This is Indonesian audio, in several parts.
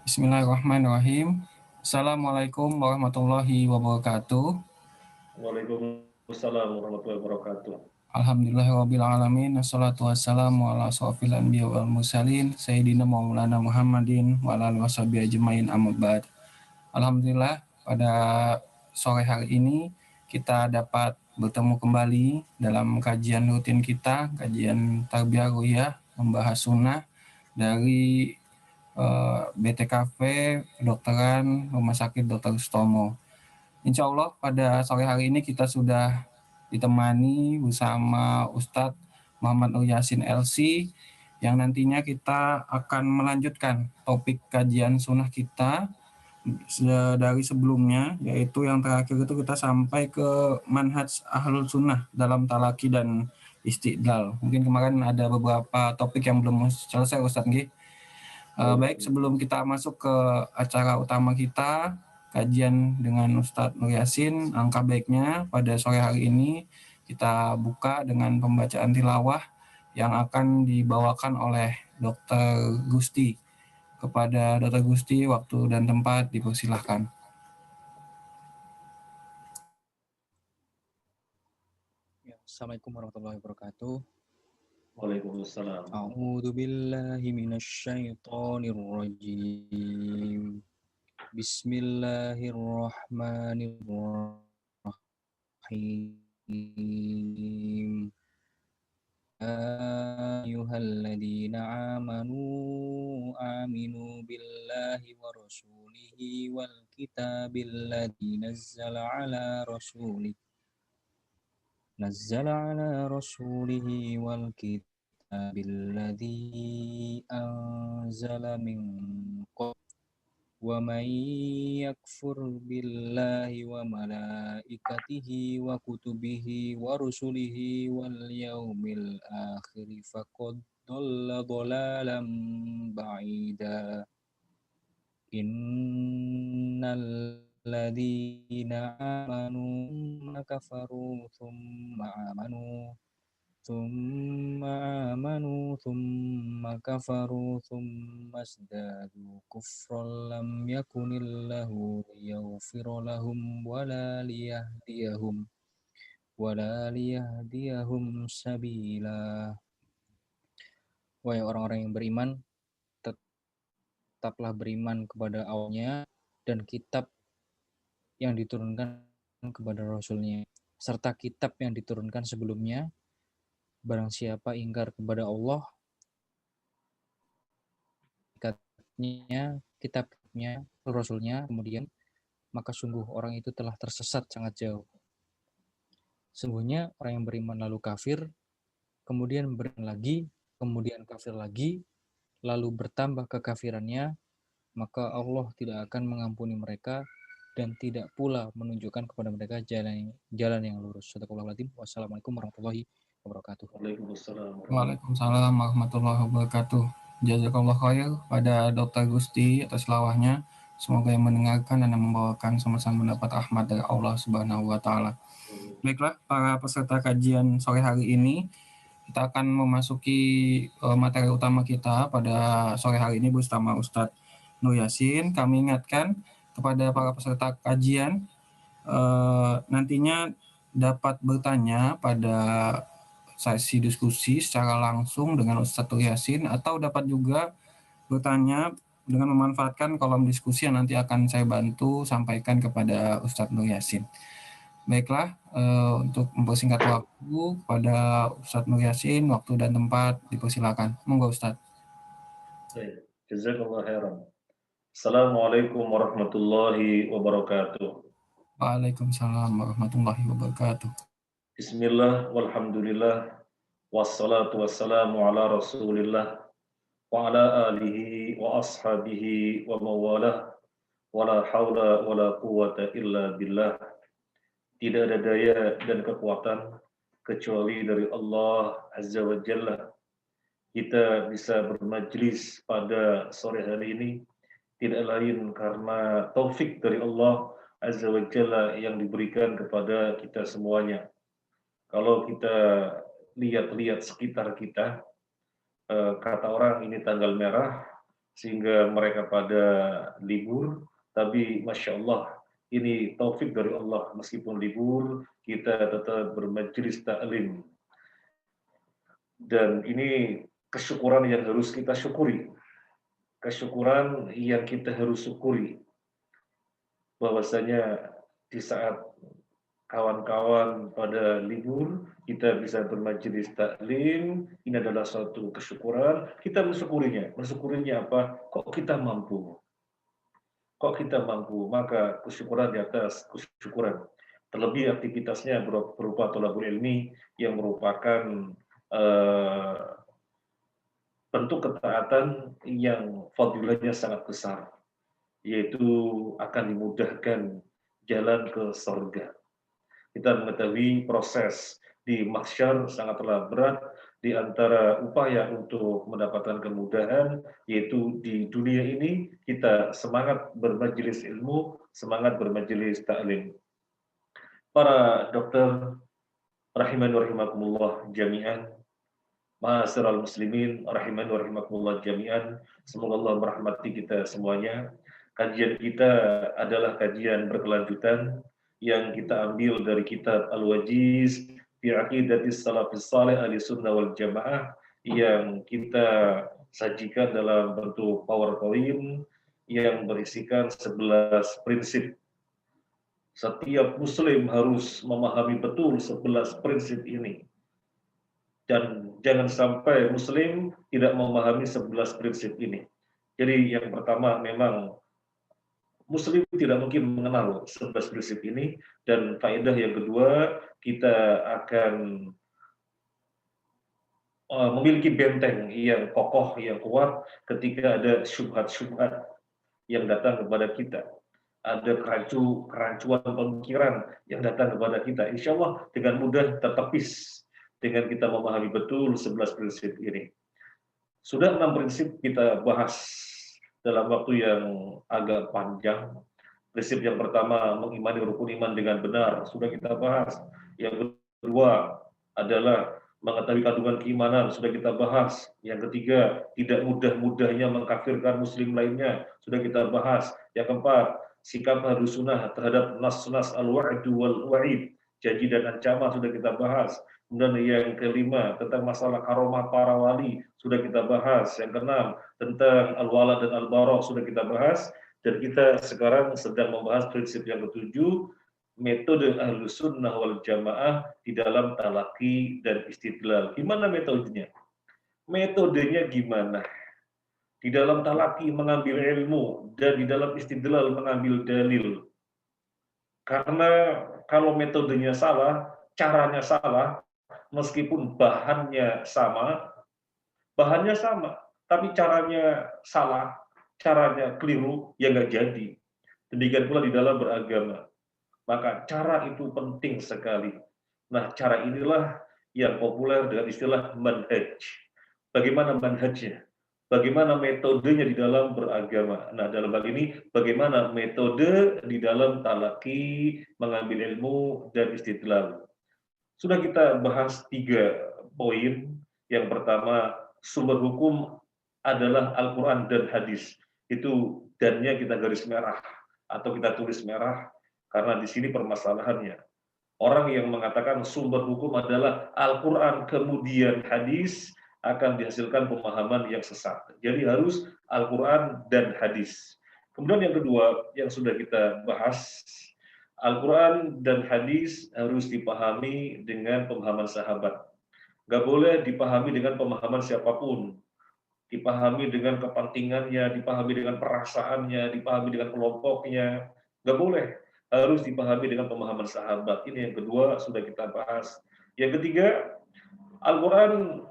Bismillahirrahmanirrahim. Assalamualaikum warahmatullahi wabarakatuh. Waalaikumsalam warahmatullahi wabarakatuh. Alhamdulillahirrahmanirrahim. Assalatu wassalamu ala asrofil anbiya wal mursalin Sayyidina Maulana Muhammadin wa ala alihi washabihi ajmain amma ba'd. Alhamdulillah pada sore hari ini kita dapat bertemu kembali dalam kajian rutin kita, kajian tarbiyah ruhiyah membahas sunnah dari BTKV Kedokteran Rumah Sakit Dr. Sutomo. Insya Allah pada sore hari ini kita sudah ditemani bersama Ustadz Muhammad Nur Yasin LC yang nantinya kita akan melanjutkan topik kajian sunnah kita dari sebelumnya, yaitu yang terakhir itu kita sampai ke manhaj ahlul sunnah dalam talaki dan istidlal. Mungkin kemarin ada beberapa topik yang belum selesai Ustadz Nggih. Baik, sebelum kita masuk ke acara utama kita, kajian dengan Ustadz Nur Yasin, angka baiknya pada sore hari ini kita buka dengan pembacaan tilawah yang akan dibawakan oleh Dr. Gusti. Kepada Dr. Gusti, waktu dan tempat dipersilahkan. Assalamualaikum warahmatullahi wabarakatuh. Waalaikumsalam. A'udzu billahi minasyaitonir rajim. Bismillahirrahmanirrahim. Ayyuhalladzina aminu billahi wa rasulihi wal kitabil ladzi nazzala ala rasulihi wal kitabil ladzi anzala min qabl wa may yakfur billahi wa malaikatihi wa kutubihi wa rusulihi wal yaumil akhir faqad dhalla dhalalan ba'ida. Innal ladzina amanu kafaru thumma kafaru thumma asdadu kufran lam yakunillahu liyaghfira lahum wala liyahdiyahum sabila. Wahai orang-orang yang beriman, tetaplah beriman kepada Allahnya dan kitab yang diturunkan kepada Rasulnya, serta kitab yang diturunkan sebelumnya. Barang siapa ingkar kepada Allah, kitabnya, Rasulnya, kemudian, maka sungguh orang itu telah tersesat sangat jauh. Sungguhnya orang yang beriman lalu kafir, kemudian beriman lagi, kemudian kafir lagi, lalu bertambah kekafirannya, maka Allah tidak akan mengampuni mereka dan tidak pula menunjukkan kepada mereka jalan yang lurus. Wassalamualaikum warahmatullahi wabarakatuh. Waalaikumsalam warahmatullahi wabarakatuh. Jazakallah khair pada Dr. Gusti atas lawahnya. Semoga yang mendengarkan dan yang membawakan sama-sama mendapat rahmat dari Allah Subhanahu wa taala. Baiklah, para peserta kajian sore hari ini, kita akan memasuki materi utama kita pada sore hari ini bersama Ustadz Nur Yasin. Kami ingatkan kepada para peserta kajian nantinya dapat bertanya pada sesi diskusi secara langsung dengan Ustadz Nur Yasin, atau dapat juga bertanya dengan memanfaatkan kolom diskusi yang nanti akan saya bantu sampaikan kepada Ustadz Nur Yasin. Baiklah, untuk mempersingkat waktu pada Ustadz Nur Yasin, waktu dan tempat dipersilakan. Monggo Ustadz. Jazakallah khairan. Assalamualaikum warahmatullahi wabarakatuh. Waalaikumsalam warahmatullahi wabarakatuh. Bismillah, walhamdulillah, wassalatu wassalamu ala rasulillah, wa ala alihi wa ashabihi wa mawalah, wa la hawla wa la quwata illa billah. Tidak ada daya dan kekuatan kecuali dari Allah Azza wa Jalla. Kita bisa bermajlis pada sore hari ini tidak lain karena taufik dari Allah Azza wa Jalla yang diberikan kepada kita semuanya. Kalau kita lihat-lihat sekitar kita, kata orang ini tanggal merah, sehingga mereka pada libur. Tapi Masya Allah, ini taufik dari Allah, meskipun libur, kita tetap bermajelis taklim. Dan ini kesyukuran yang harus kita syukuri. Kesyukuran yang kita harus syukuri. Bahwasanya di saat kawan-kawan pada libur, kita bisa bermajelis taklim, ini adalah suatu kesyukuran, kita mensyukurinya. Mensyukurinya apa? Kok kita mampu? Kok kita mampu? Maka kesyukuran di atas kesyukuran. Terlebih aktivitasnya berupa thalabul ilmi yang merupakan eh, bentuk ketaatan yang fadilahnya sangat besar, yaitu akan dimudahkan jalan ke surga. Kita mengetahui proses di mahsyar sangatlah berat di antara upaya untuk mendapatkan kemudahan, yaitu di dunia ini kita semangat bermajelis ilmu, semangat bermajelis taklim. Para dokter rahimani wa rahimakumullah jami'an, ma'asyiral muslimin rahimani wa rahimakumullah jami'an, semoga Allah merahmati kita semuanya. Kajian kita adalah kajian berkelanjutan yang kita ambil dari kitab Al-Wajiz fi Aqidatis Salafis Salih Ahli Sunnah wal Jamaah yang kita sajikan dalam bentuk PowerPoint yang berisikan 11 prinsip. Setiap muslim harus memahami betul 11 prinsip ini. Dan jangan sampai muslim tidak memahami 11 prinsip ini. Jadi yang pertama memang Muslim tidak mungkin mengenal 11 prinsip ini, dan faedah yang kedua, kita akan memiliki benteng yang kokoh, yang kuat ketika ada syubhat-syubhat yang datang kepada kita. Ada kerancuan pemikiran yang datang kepada kita. Insya Allah dengan mudah tertepis dengan kita memahami betul 11 prinsip ini. Sudah 6 prinsip kita bahas dalam waktu yang agak panjang. Prinsip yang pertama, mengimani rukun iman dengan benar, sudah kita bahas. Yang kedua adalah mengetahui kandungan keimanan, sudah kita bahas. Yang ketiga, tidak mudah-mudahnya mengkafirkan muslim lainnya, sudah kita bahas. Yang keempat, sikap ahlus sunnah terhadap nas-nas al-wa'du wal-wa'id, janji dan ancaman, sudah kita bahas. Kemudian yang kelima, tentang masalah karomah para wali, sudah kita bahas. Yang keenam, tentang al-wala dan al-bara, sudah kita bahas. Dan kita sekarang sedang membahas prinsip yang ketujuh, metode ahlus sunnah wal jamaah di dalam talaki dan istidlal. Gimana metodenya? Metodenya gimana? Di dalam talaki mengambil ilmu, dan di dalam istidlal mengambil dalil. Karena kalau metodenya salah, caranya salah, meskipun bahannya sama, tapi caranya salah, caranya keliru, ya nggak jadi. Demikian pula di dalam beragama. Maka cara itu penting sekali. Nah, cara inilah yang populer dengan istilah manhaj. Bagaimana manhajnya? Bagaimana metodenya di dalam beragama? Nah, dalam hal ini, bagaimana metode di dalam talaki, mengambil ilmu, dan istidlal. Sudah kita bahas 3 poin. Yang pertama, sumber hukum adalah Al-Quran dan hadis. Itu dannya kita garis merah atau kita tulis merah, karena di sini permasalahannya. Orang yang mengatakan sumber hukum adalah Al-Quran kemudian hadis akan dihasilkan pemahaman yang sesat. Jadi harus Al-Quran dan hadis. Kemudian yang kedua yang sudah kita bahas, Al-Quran dan hadis harus dipahami dengan pemahaman sahabat. Nggak boleh dipahami dengan pemahaman siapapun. Dipahami dengan kepentingannya, dipahami dengan perasaannya, dipahami dengan kelompoknya. Nggak boleh. Harus dipahami dengan pemahaman sahabat. Ini yang kedua sudah kita bahas. Yang ketiga, Al-Quran,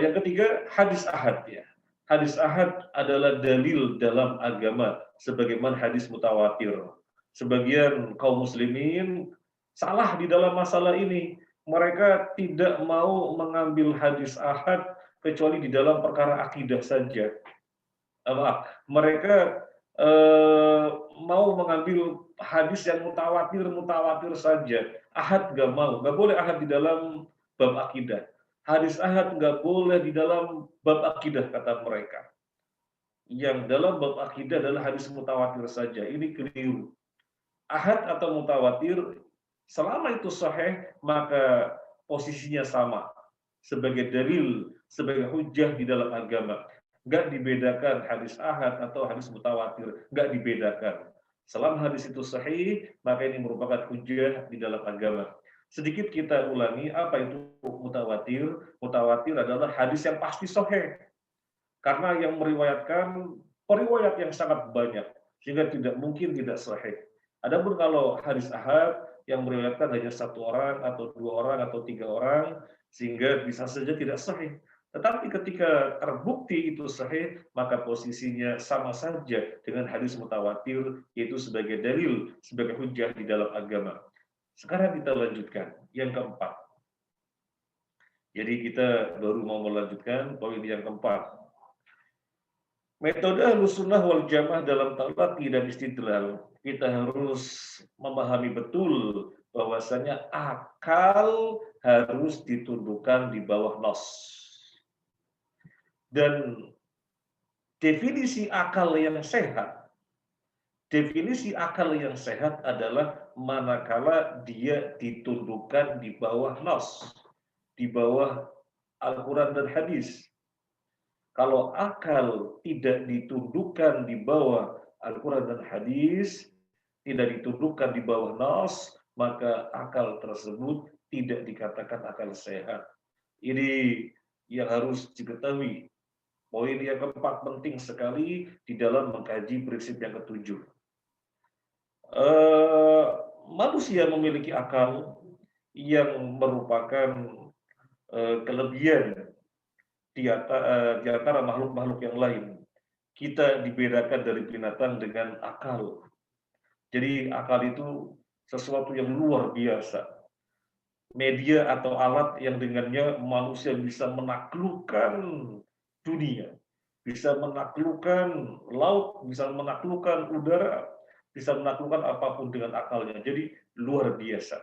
yang ketiga hadis ahad ya. Hadis ahad adalah dalil dalam agama sebagaimana hadis mutawatir. Sebagian kaum muslimin salah di dalam masalah ini. Mereka tidak mau mengambil hadis ahad kecuali di dalam perkara akidah saja. Mereka mau mengambil hadis yang mutawatir saja. Ahad nggak mau, nggak boleh ahad di dalam bab akidah. Hadis ahad nggak boleh di dalam bab akidah, kata mereka. yang dalam bab akidah adalah hadis mutawatir saja. Ini keliru. Ahad atau mutawatir, selama itu sahih, maka posisinya sama sebagai dalil, sebagai hujjah di dalam agama. Nggak dibedakan hadis ahad atau hadis mutawatir, nggak dibedakan. Selama hadis itu sahih, maka ini merupakan hujjah di dalam agama. Sedikit kita ulangi, apa itu mutawatir? Mutawatir adalah hadis yang pasti sahih. Karena yang meriwayatkan periwayat yang sangat banyak, sehingga tidak mungkin tidak sahih. Adapun kalau hadis ahad yang meriwayatkan hanya satu orang atau dua orang atau tiga orang, sehingga bisa saja tidak sahih. Tetapi ketika terbukti itu sahih, maka posisinya sama saja dengan hadis mutawatir, yaitu sebagai dalil, sebagai hujjah di dalam agama. Sekarang kita lanjutkan yang keempat. Jadi kita baru mau melanjutkan poin yang keempat. Metode Ahlussunnah wal Jamaah dalam talaqi dan istidlal, kita harus memahami betul bahwasanya akal harus ditundukkan di bawah nas. Dan definisi akal yang sehat adalah manakala dia ditundukkan di bawah nas, di bawah Al-Quran dan hadis. Kalau akal tidak ditundukkan di bawah Al-Quran dan hadis, tidak ditundukkan di bawah nas, maka akal tersebut tidak dikatakan akal sehat. Ini yang harus diketahui. Poin yang keempat penting sekali di dalam mengkaji prinsip yang ketujuh. Manusia memiliki akal yang merupakan kelebihan di antara makhluk-makhluk yang lain. Kita dibedakan dari binatang dengan akal. Jadi akal itu sesuatu yang luar biasa. Media atau alat yang dengannya manusia bisa menaklukkan dunia, bisa menaklukkan laut, bisa menaklukkan udara, bisa menaklukkan apapun dengan akalnya. Jadi luar biasa.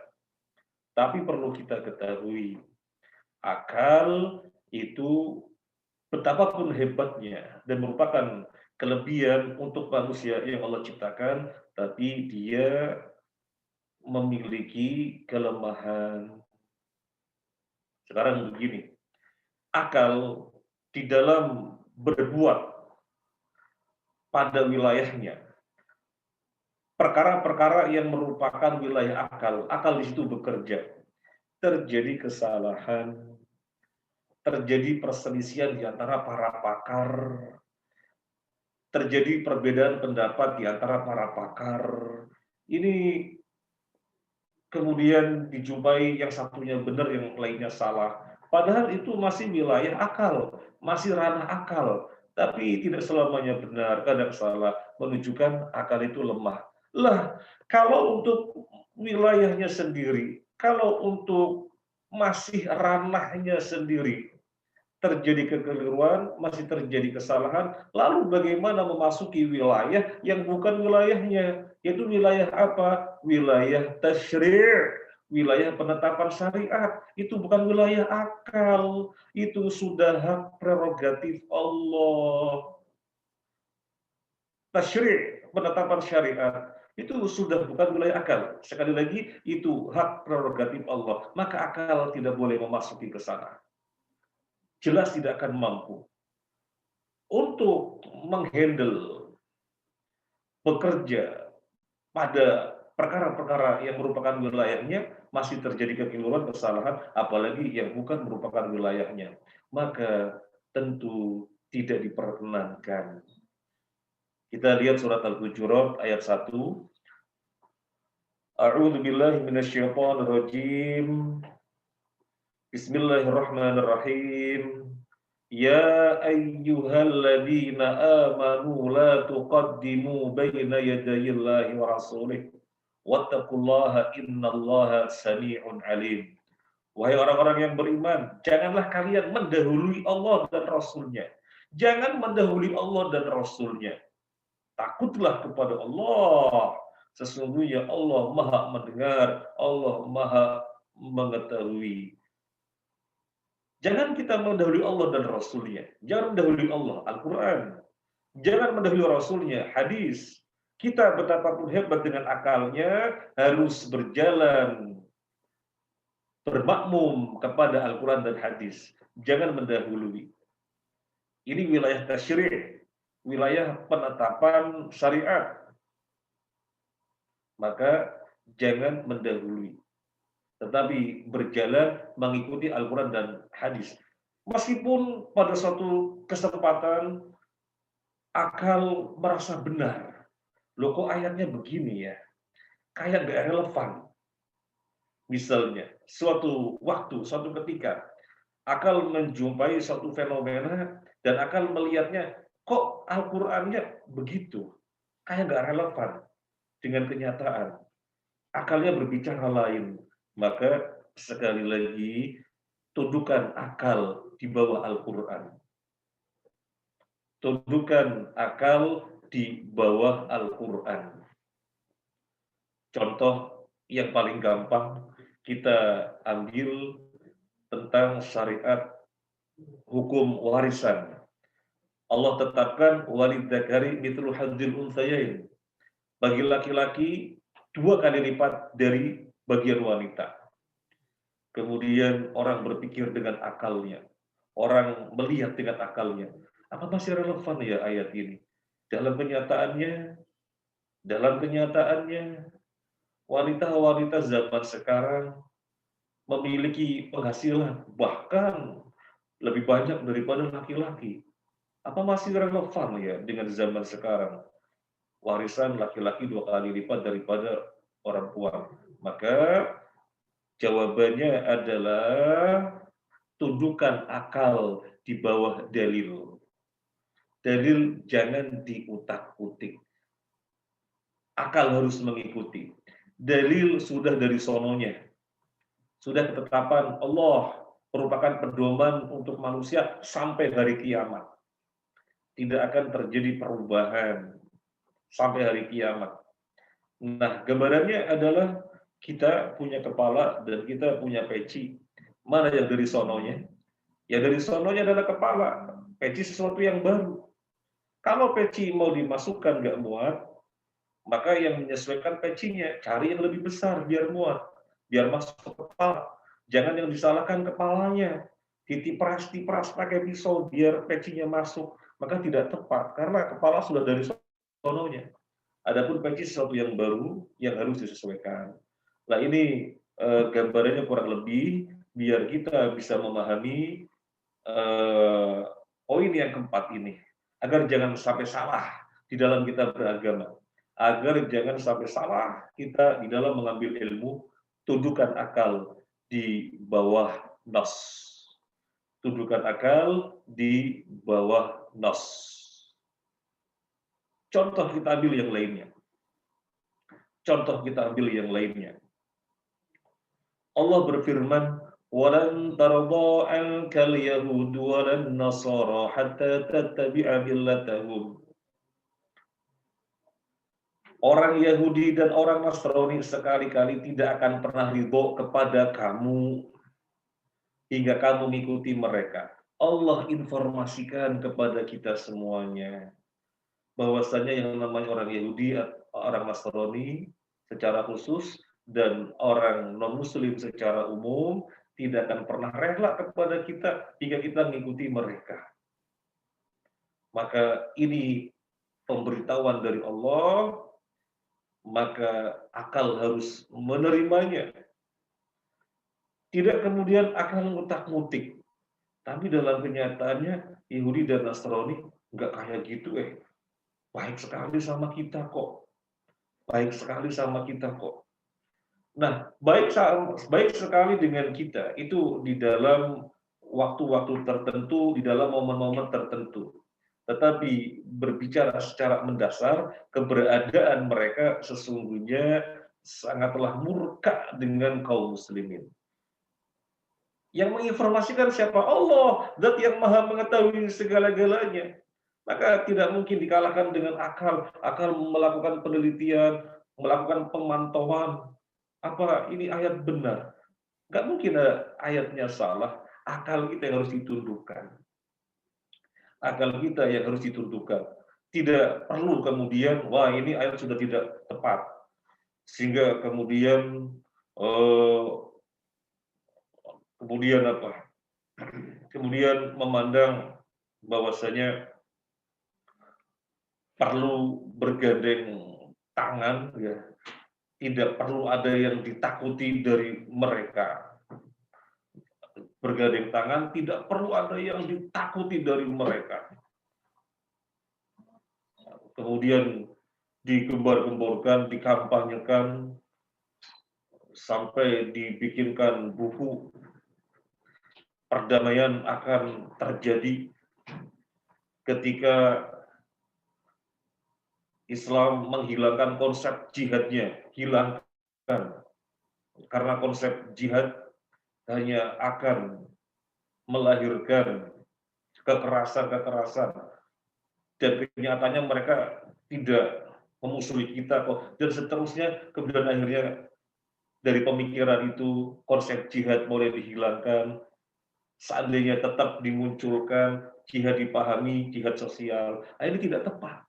Tapi perlu kita ketahui, akal itu betapapun hebatnya dan merupakan kelebihan untuk manusia yang Allah ciptakan, tapi dia memiliki kelemahan. Sekarang begini, akal di dalam berbuat pada wilayahnya, perkara-perkara yang merupakan wilayah akal di situ bekerja. Terjadi kesalahan, terjadi perselisihan di antara para pakar, terjadi perbedaan pendapat di antara para pakar. Ini kemudian dijumpai yang satunya benar, yang lainnya salah. Padahal itu masih wilayah akal, masih ranah akal. Tapi tidak selamanya benar, kadang salah, menunjukkan akal itu lemah. Lah, kalau untuk wilayahnya sendiri, kalau untuk masih ranahnya sendiri, terjadi kekeliruan, masih terjadi kesalahan, lalu bagaimana memasuki wilayah yang bukan wilayahnya? Yaitu wilayah apa? Wilayah tasyri', wilayah penetapan syariat. Itu bukan wilayah akal, itu sudah hak prerogatif Allah. Tasyri', penetapan syariat, itu sudah bukan wilayah akal. Sekali lagi, itu hak prerogatif Allah. Maka akal tidak boleh memasuki ke sana. Jelas tidak akan mampu untuk menghandle, bekerja pada perkara-perkara yang merupakan wilayahnya, masih terjadi kekeliruan, kesalahan, apalagi yang bukan merupakan wilayahnya. Maka tentu tidak diperkenankan. Kita lihat surat Al-Hujurat ayat 1. A'udzu billahi minasyaitonir rajim. Bismillahirrahmanirrahim. Ya ayyuhalladzina amanu la tuqaddimu baina yadayillahi wa rasulih wattaqullaha innallaha samii'un alim. Wahai orang-orang yang beriman, janganlah kalian mendahului Allah dan Rasul-Nya. Jangan mendahului Allah dan Rasul-Nya. Takutlah kepada Allah. Sesungguhnya Allah Maha mendengar, Allah Maha mengetahui. Jangan kita mendahului Allah dan Rasul-Nya. Jangan mendahului Allah, Al-Quran. Jangan mendahului Rasulnya, hadis. Kita betapapun hebat dengan akalnya, harus berjalan bermakmum kepada Al-Quran dan hadis. Jangan mendahului. Ini wilayah tasyri', wilayah penetapan syariat. Maka jangan mendahului, tetapi berjalan mengikuti Al-Quran dan hadis. Meskipun pada suatu kesempatan akal merasa benar, loh kok ayatnya begini ya, kayak gak relevan. Misalnya, suatu waktu, suatu ketika, akal menjumpai suatu fenomena dan akal melihatnya, kok Al-Qur'annya begitu, kayak gak relevan dengan kenyataan. Akalnya berbicara lain. Maka sekali lagi, tundukan akal di bawah Al-Qur'an. Tundukan akal di bawah Al-Qur'an. Contoh yang paling gampang kita ambil tentang syariat hukum warisan. Allah tetapkan walidzakari mithlu hadzil unthayain. Bagi laki-laki 2 kali lipat dari bagian wanita. Kemudian orang berpikir dengan akalnya. Orang melihat dengan akalnya. Apa masih relevan ya ayat ini? Dalam kenyataannya, wanita-wanita zaman sekarang memiliki penghasilan bahkan lebih banyak daripada laki-laki. Apa masih relevan ya dengan zaman sekarang? Warisan laki-laki 2 kali lipat daripada perempuan. Maka jawabannya adalah tundukan akal di bawah dalil. Dalil jangan diutak-utik. Akal harus mengikuti. Dalil sudah dari sononya. Sudah ketetapan Allah merupakan pedoman untuk manusia sampai hari kiamat. Tidak akan terjadi perubahan sampai hari kiamat. Nah, gambarannya adalah kita punya kepala dan kita punya peci. Mana yang dari sononya? Ya dari sononya adalah kepala. Peci sesuatu yang baru. Kalau peci mau dimasukkan nggak muat, maka yang menyesuaikan pecinya, cari yang lebih besar biar muat, biar masuk ke kepala. Jangan yang disalahkan kepalanya, ditipras-tipras pakai pisau biar pecinya masuk, maka tidak tepat karena kepala sudah dari sononya. Adapun peci sesuatu yang baru yang harus disesuaikan. Nah ini gambarannya kurang lebih biar kita bisa memahami poin yang keempat ini, agar jangan sampai salah di dalam kita beragama, agar jangan sampai salah kita di dalam mengambil ilmu. Tundukan akal di bawah nas. Tundukan akal di bawah nas. Contoh kita ambil yang lainnya. Allah berfirman, "Walan tarda 'ankal yahud walan nasara hatta tattabi'a millatahum." Orang Yahudi dan orang Nasrani sekali-kali tidak akan pernah ridho kepada kamu hingga kamu mengikuti mereka. Allah informasikan kepada kita semuanya bahwasanya yang namanya orang Yahudi, orang Nasrani secara khusus dan orang non-Muslim secara umum tidak akan pernah rela kepada kita hingga kita mengikuti mereka. Maka ini pemberitahuan dari Allah, maka akal harus menerimanya. Tidak kemudian akal ngutak-ngutik. Tapi dalam kenyataannya Yahudi dan Nasrani nggak kayak gitu. Baik sekali sama kita kok. Nah, baik sekali dengan kita itu di dalam waktu-waktu tertentu, di dalam momen-momen tertentu. Tetapi berbicara secara mendasar, keberadaan mereka sesungguhnya sangatlah murka dengan kaum muslimin. Yang menginformasikan siapa? Allah, zat yang maha mengetahui segala-galanya. Maka tidak mungkin dikalahkan dengan akal. Akal melakukan penelitian, melakukan pemantauan. Apa ini ayat benar? Nggak mungkin ayatnya salah. Akal kita yang harus ditundukkan. tidak perlu kemudian, wah ini ayat sudah tidak tepat, sehingga kemudian eh, kemudian apa? Kemudian memandang bahwasanya perlu bergandeng tangan, ya, tidak perlu ada yang ditakuti dari mereka. Bergandeng tangan, tidak perlu ada yang ditakuti dari mereka. Kemudian digembar-gemborkan, dikampanyekan, sampai dibikinkan buku perdamaian akan terjadi ketika Islam menghilangkan konsep jihadnya, hilangkan. Karena konsep jihad hanya akan melahirkan kekerasan-kekerasan, dan kenyataannya mereka tidak memusuhi kita kok, dan seterusnya. Kemudian akhirnya dari pemikiran itu konsep jihad mulai dihilangkan. Seandainya tetap dimunculkan, jihad dipahami, jihad sosial, ini tidak tepat.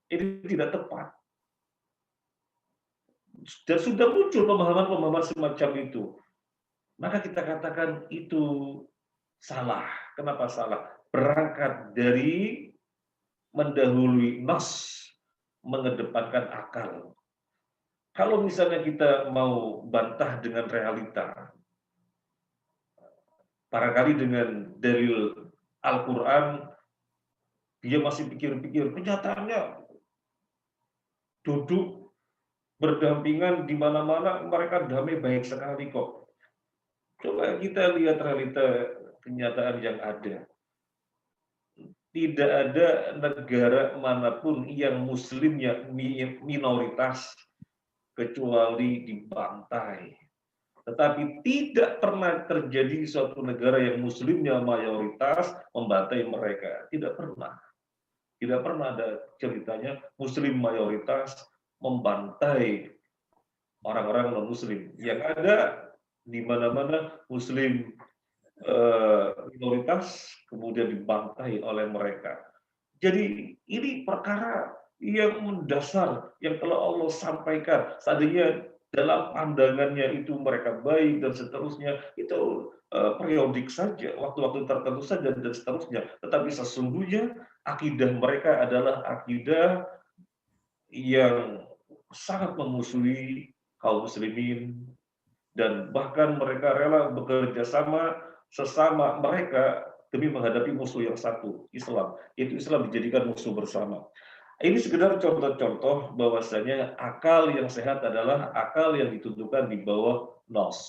Ini tidak tepat. Dan sudah muncul pemahaman-pemahaman semacam itu. Maka kita katakan itu salah. Kenapa salah? Berangkat dari mendahului nas, mengedepankan akal. Kalau misalnya kita mau bantah dengan realita, barangkali dengan dalil Al-Quran, dia masih pikir-pikir, kenyataannya duduk berdampingan di mana-mana, mereka damai baik sekali kok. Coba kita lihat realita kenyataan yang ada. Tidak ada negara manapun yang muslimnya minoritas kecuali dibantai. Tetapi tidak pernah terjadi suatu negara yang muslimnya mayoritas membantai mereka. Tidak pernah. Tidak pernah ada ceritanya muslim mayoritas membantai orang-orang non-muslim. Yang ada di mana-mana muslim minoritas kemudian dibantai oleh mereka. Jadi ini perkara yang mendasar yang telah Allah sampaikan. Seandainya dalam pandangannya itu mereka baik dan seterusnya, itu periodik saja, waktu-waktu tertentu saja dan seterusnya. Tetapi sesungguhnya akidah mereka adalah akidah yang sangat memusuhi kaum muslimin, dan bahkan mereka rela bekerja sama sesama mereka demi menghadapi musuh yang satu, Islam. Yaitu Islam dijadikan musuh bersama. Ini sekedar contoh-contoh bahwasanya akal yang sehat adalah akal yang ditentukan di bawah nos.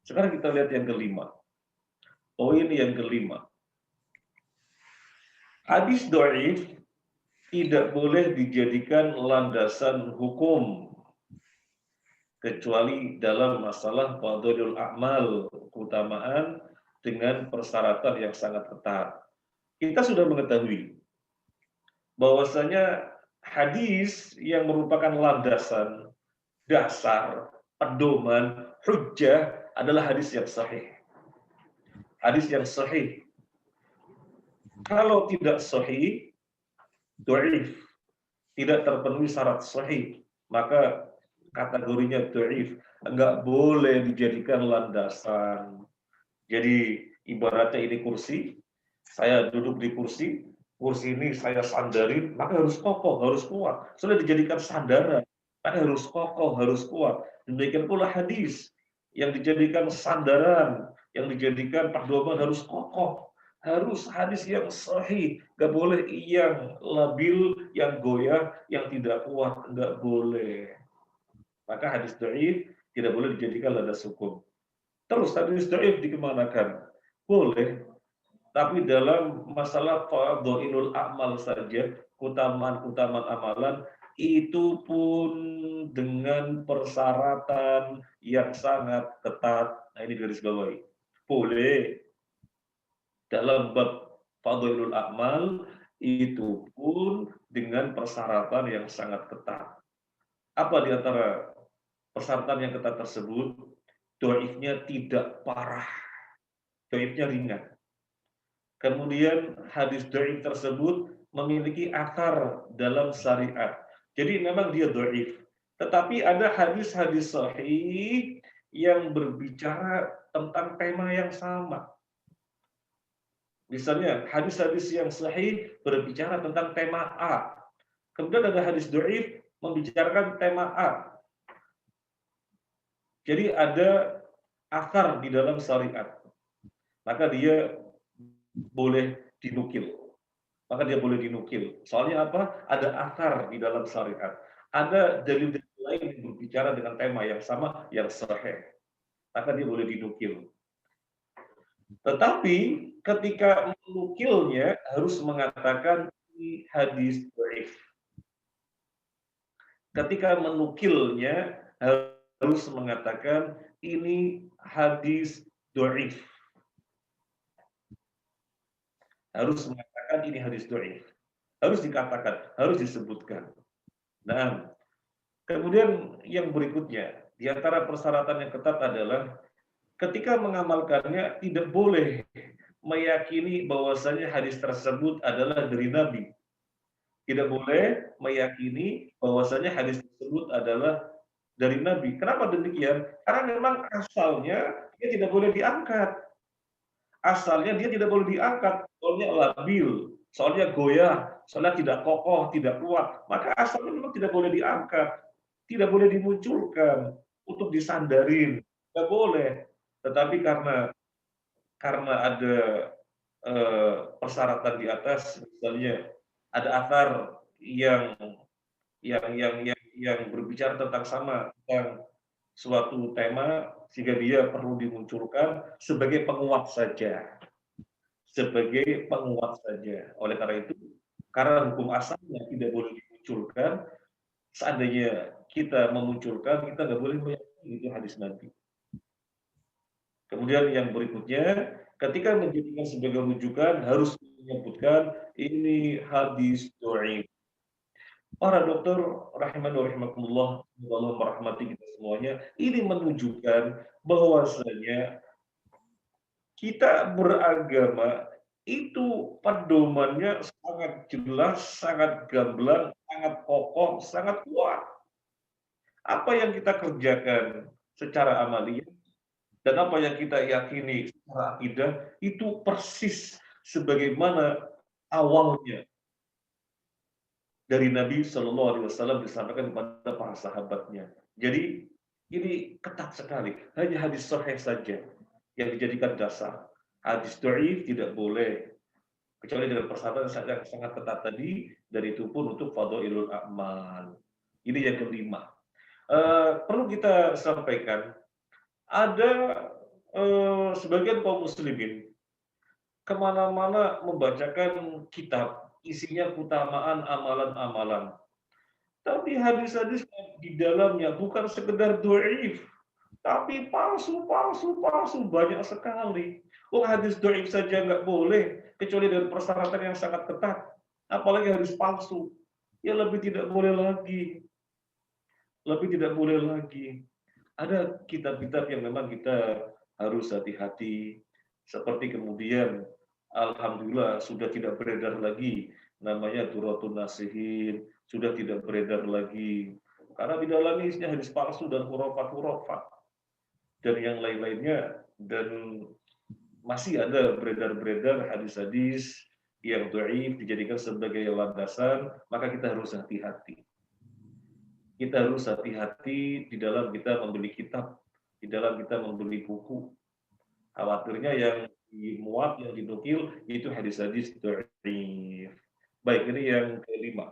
Sekarang kita lihat yang kelima. Poin yang kelima. Hadis dhaif tidak boleh dijadikan landasan hukum kecuali dalam masalah fadhilul a'mal, keutamaan dengan persyaratan yang sangat ketat. Kita sudah mengetahui bahwasanya hadis yang merupakan landasan, dasar, pedoman, hujjah adalah hadis yang sahih. Hadis yang sahih. Kalau tidak sahih, dhaif, tidak terpenuhi syarat sahih, maka kategorinya dhaif, enggak boleh dijadikan landasan. Jadi ibaratnya ini kursi, saya duduk di kursi ini saya sandarin, maka harus kokoh, harus kuat. Sudah dijadikan sandaran, maka harus kokoh, harus kuat. Demikian pula hadis yang dijadikan sandaran, yang dijadikan pedoman harus kokoh, harus hadis yang sahih, nggak boleh yang labil, yang goyah, yang tidak kuat, nggak boleh. Maka hadis dhaif tidak boleh dijadikan landas hukum. Terus hadis dhaif dikemanakan? Boleh, tapi dalam masalah fadhailul a'mal saja, keutamaan-keutamaan amalan, itu pun dengan persyaratan yang sangat ketat. Nah, ini garis bawahi. Boleh dalam bab fadhailul a'mal, itu pun dengan persyaratan yang sangat ketat. Apa di antara persyaratan yang ketat tersebut? Dhaifnya tidak parah, dhaifnya ringan. Kemudian hadis dhaif tersebut memiliki akar dalam syariat. Jadi memang dia dhaif. Tetapi ada hadis-hadis sahih yang berbicara tentang tema yang sama. Misalnya hadis-hadis yang sahih berbicara tentang tema A. Kemudian ada hadis dhaif membicarakan tema A. Jadi ada akar di dalam syariat. Maka dia boleh dinukil. Soalnya apa? Ada akar di dalam syariat. Ada dalil-dalil lain yang berbicara dengan tema yang sama, yang sahih. Maka dia boleh dinukil. Tetapi ketika menukilnya harus mengatakan ini hadis dhaif. Ketika menukilnya harus mengatakan ini hadis dhaif. Harus mengatakan ini hadis dhaif. Harus dikatakan, harus disebutkan. Nah, kemudian yang berikutnya, di antara persyaratan yang ketat adalah ketika mengamalkannya tidak boleh meyakini bahwasanya hadis tersebut adalah dari Nabi. Tidak boleh meyakini bahwasanya hadis tersebut adalah dari Nabi. Kenapa demikian? Karena memang asalnya dia tidak boleh diangkat. Asalnya dia tidak boleh diangkat, soalnya labil, soalnya goyah, soalnya tidak kokoh, tidak kuat. Maka asalnya memang tidak boleh diangkat, tidak boleh dimunculkan untuk disandarin, tidak boleh. Tetapi karena ada persyaratan di atas, misalnya ada akar yang berbicara tentang tentang suatu tema, sehingga dia perlu dimunculkan sebagai penguat saja. Oleh karena itu, karena hukum asalnya tidak boleh dimunculkan, seandainya kita memunculkan, kita nggak boleh meyakini itu hadis Nabi. Kemudian yang berikutnya, ketika menjadikan sebagai rujukan harus menyebutkan ini hadis dhaif. Para dokter rahimani wa rahimakumullah, Allah merahmati kita semuanya, ini menunjukkan bahwasanya kita beragama itu pedomannya sangat jelas, sangat gamblang, sangat kokoh, sangat kuat. Apa yang kita kerjakan secara amaliyah dan apa yang kita yakini secara akidah itu persis sebagaimana awalnya dari Nabi Shallallahu Alaihi Wasallam disampaikan kepada para sahabatnya. Jadi ini ketat sekali. Hanya hadis sahih saja yang dijadikan dasar. Hadis dhaif tidak boleh, kecuali dengan persyaratan yang sangat ketat tadi. Dan itu pun untuk fadhailul a'mal. Ini yang kelima. Perlu kita sampaikan, ada sebagian kaum muslimin kemana-mana membacakan kitab, isinya keutamaan amalan-amalan. Tapi hadis-hadis di dalamnya bukan sekedar dhaif, tapi palsu banyak sekali. Hadis dhaif saja nggak boleh, kecuali dengan persyaratan yang sangat ketat. Apalagi hadis palsu, ya lebih tidak boleh lagi. Ada kitab-kitab yang memang kita harus hati-hati. Seperti kemudian, alhamdulillah sudah tidak beredar lagi, namanya Duratun Nasihin, sudah tidak beredar lagi. Karena di dalamnya isinya hadis palsu dan hurafat dan yang lain-lainnya, dan masih ada beredar hadis-hadis yang dhaif dijadikan sebagai landasan, maka kita harus hati-hati. Kita harus hati-hati di dalam kita membeli kitab, di dalam kita membeli buku. Khawatirnya yang dimuat, yang dinukil itu hadis-hadis dhaif. Baik, ini yang kelima.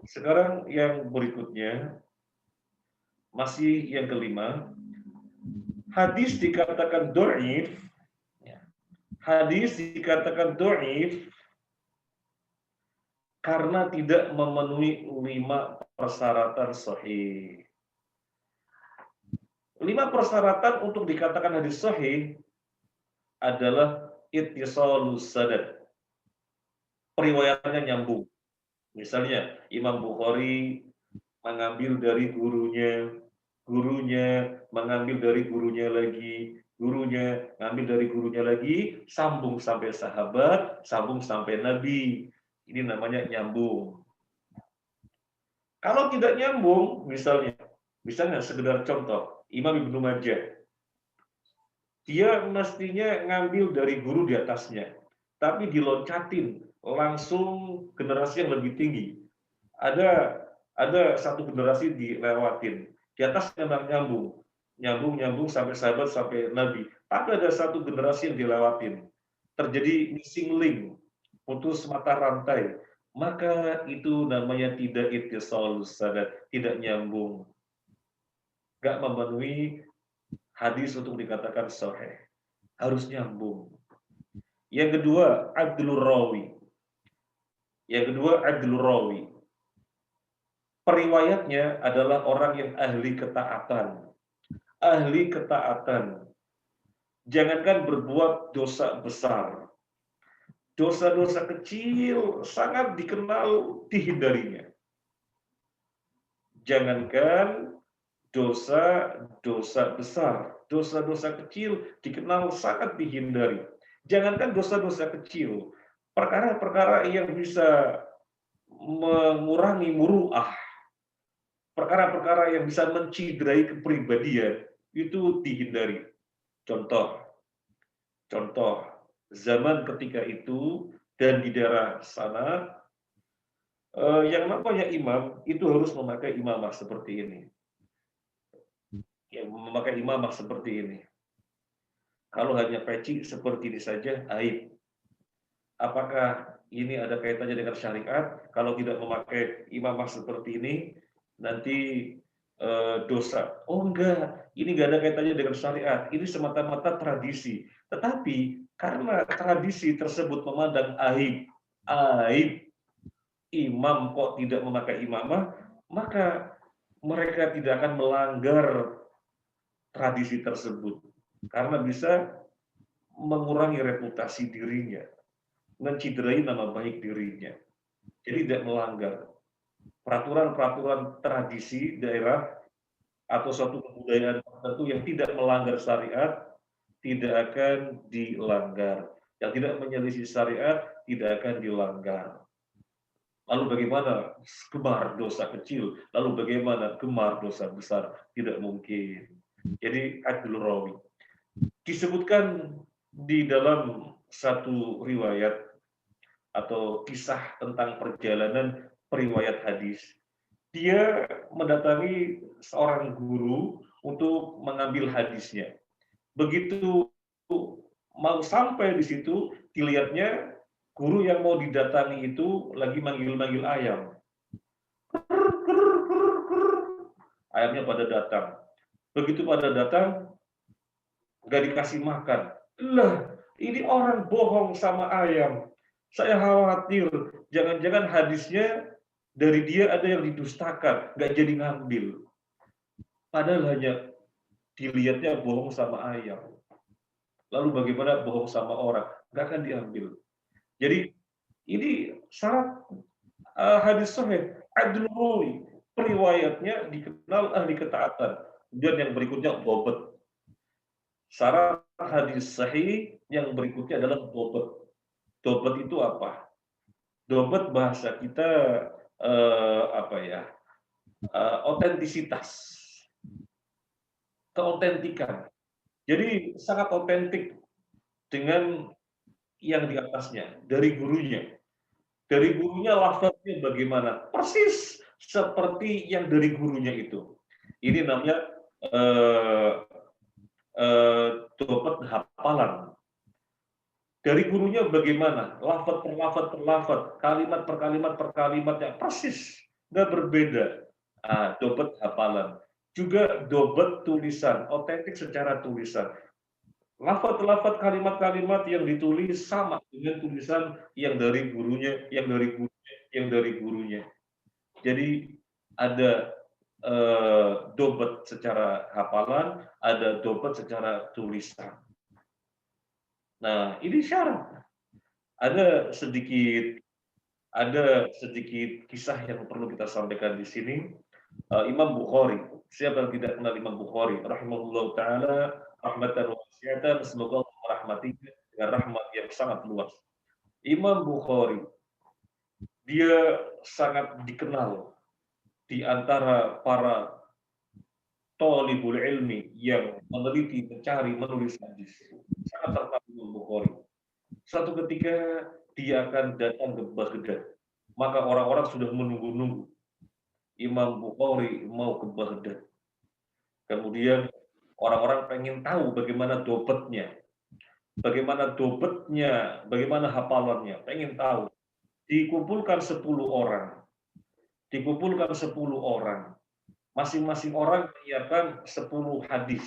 Sekarang yang berikutnya, masih yang kelima, hadis dikatakan dhaif. Hadis dikatakan dhaif karena tidak memenuhi 5 persyaratan sahih. 5 persyaratan untuk dikatakan hadis sahih adalah ittisalus sanad. Periwayatannya nyambung. Misalnya Imam Bukhari mengambil dari gurunya, gurunya mengambil dari gurunya lagi, gurunya ngambil dari gurunya lagi, sambung sampai sahabat, sambung sampai Nabi. Ini namanya nyambung. Kalau tidak nyambung, misalnya sekedar contoh, Imam Ibnu Majah, dia mestinya ngambil dari guru di atasnya, tapi diloncatin langsung generasi yang lebih tinggi. Ada satu generasi dilewatin, di atas memang nyambung sampai sahabat sampai Nabi, tapi ada satu generasi yang dilewatin, terjadi missing link, putus mata rantai, maka itu namanya tidak ittisalus sanad, tidak nyambung, nggak memenuhi hadis untuk dikatakan sahih, harus nyambung. Yang kedua, adlur rawi. Periwayatnya adalah orang yang ahli ketaatan. Ahli ketaatan. Jangankan berbuat dosa besar. Dosa-dosa kecil sangat dikenal dihindarinya. Jangankan dosa-dosa besar, dosa-dosa kecil dikenal sangat dihindari. Jangankan dosa-dosa kecil, perkara-perkara yang bisa mengurangi muruah, perkara-perkara yang bisa menciderai kepribadian, itu dihindari. Contoh, zaman ketika itu dan di daerah sana, yang namanya imam itu harus memakai imamah seperti ini. Yang memakai imamah seperti ini. Kalau hanya peci seperti ini saja, aib. Apakah ini ada kaitannya dengan syariat? Kalau tidak memakai imamah seperti ini, nanti dosa. Oh enggak, ini enggak ada kaitannya dengan syariat. Ini semata-mata tradisi. Tetapi karena tradisi tersebut memandang aib imam kok tidak memakai imamah, maka mereka tidak akan melanggar tradisi tersebut karena bisa mengurangi reputasi dirinya, menciderai nama baik dirinya. Jadi tidak melanggar peraturan-peraturan tradisi daerah atau suatu kebudayaan tertentu yang tidak melanggar syariat tidak akan dilanggar. Yang tidak menyelisih syariat tidak akan dilanggar. Lalu bagaimana gemar dosa kecil? Lalu bagaimana gemar dosa besar? Tidak mungkin. Jadi adlur rawi. Disebutkan di dalam satu riwayat atau kisah tentang perjalanan periwayat hadis. Dia mendatangi seorang guru untuk mengambil hadisnya. Begitu mau sampai di situ, dilihatnya guru yang mau didatangi itu lagi manggil-manggil ayam. Ayamnya pada datang. Begitu pada datang, nggak dikasih makan. Lah, ini orang bohong sama ayam. Saya khawatir, jangan-jangan hadisnya dari dia ada yang didustakan, nggak jadi ngambil. Padahal hanya dilihatnya bohong sama ayam. Lalu bagaimana bohong sama orang? Nggak akan diambil. Jadi ini syarat hadis sahih, adlul rawi, periwayatnya dikenal ahli ketaatan. Dan yang berikutnya bobat. Syarat hadis sahih yang berikutnya adalah bobat. Dobat itu apa? Dobat bahasa kita otentisitas, keotentikan. Jadi sangat otentik dengan yang di atasnya, dari gurunya. Dari gurunya lafaznya bagaimana? Persis seperti yang dari gurunya itu. Ini namanya dobat hafalan. Dari gurunya bagaimana? Lafaz per lafaz, kalimat per kalimatnya persis, nggak berbeda. Dobat hafalan. Juga dobat tulisan, otentik secara tulisan. Lafaz-lafaz kalimat-kalimat yang ditulis sama dengan tulisan yang dari gurunya, yang dari gurunya. Jadi ada dobat secara hafalan, ada dobat secara tulisan. Nah, ini syarat. Ada sedikit kisah yang perlu kita sampaikan di sini. Imam Bukhari, siapa yang tidak kenal Imam Bukhari, rahimahullah taala, rahmatan wasi'atan, semoga Allah merahmatinya dengan rahmat yang sangat luas. Imam Bukhari dia sangat dikenal di antara para thalibul ilmi yang meneliti, mencari, menulis hadis. Sangat terkenal Imam Bukhari. Suatu ketika dia akan datang ke Baghdad. Maka orang-orang sudah menunggu-nunggu. Imam Bukhari mau ke Baghdad. Kemudian orang-orang pengen tahu bagaimana dobetnya. Bagaimana hafalannya. Pengen tahu. Dikumpulkan 10 orang. Dikumpulkan 10 orang. Masing-masing orang menyiapkan 10 hadis.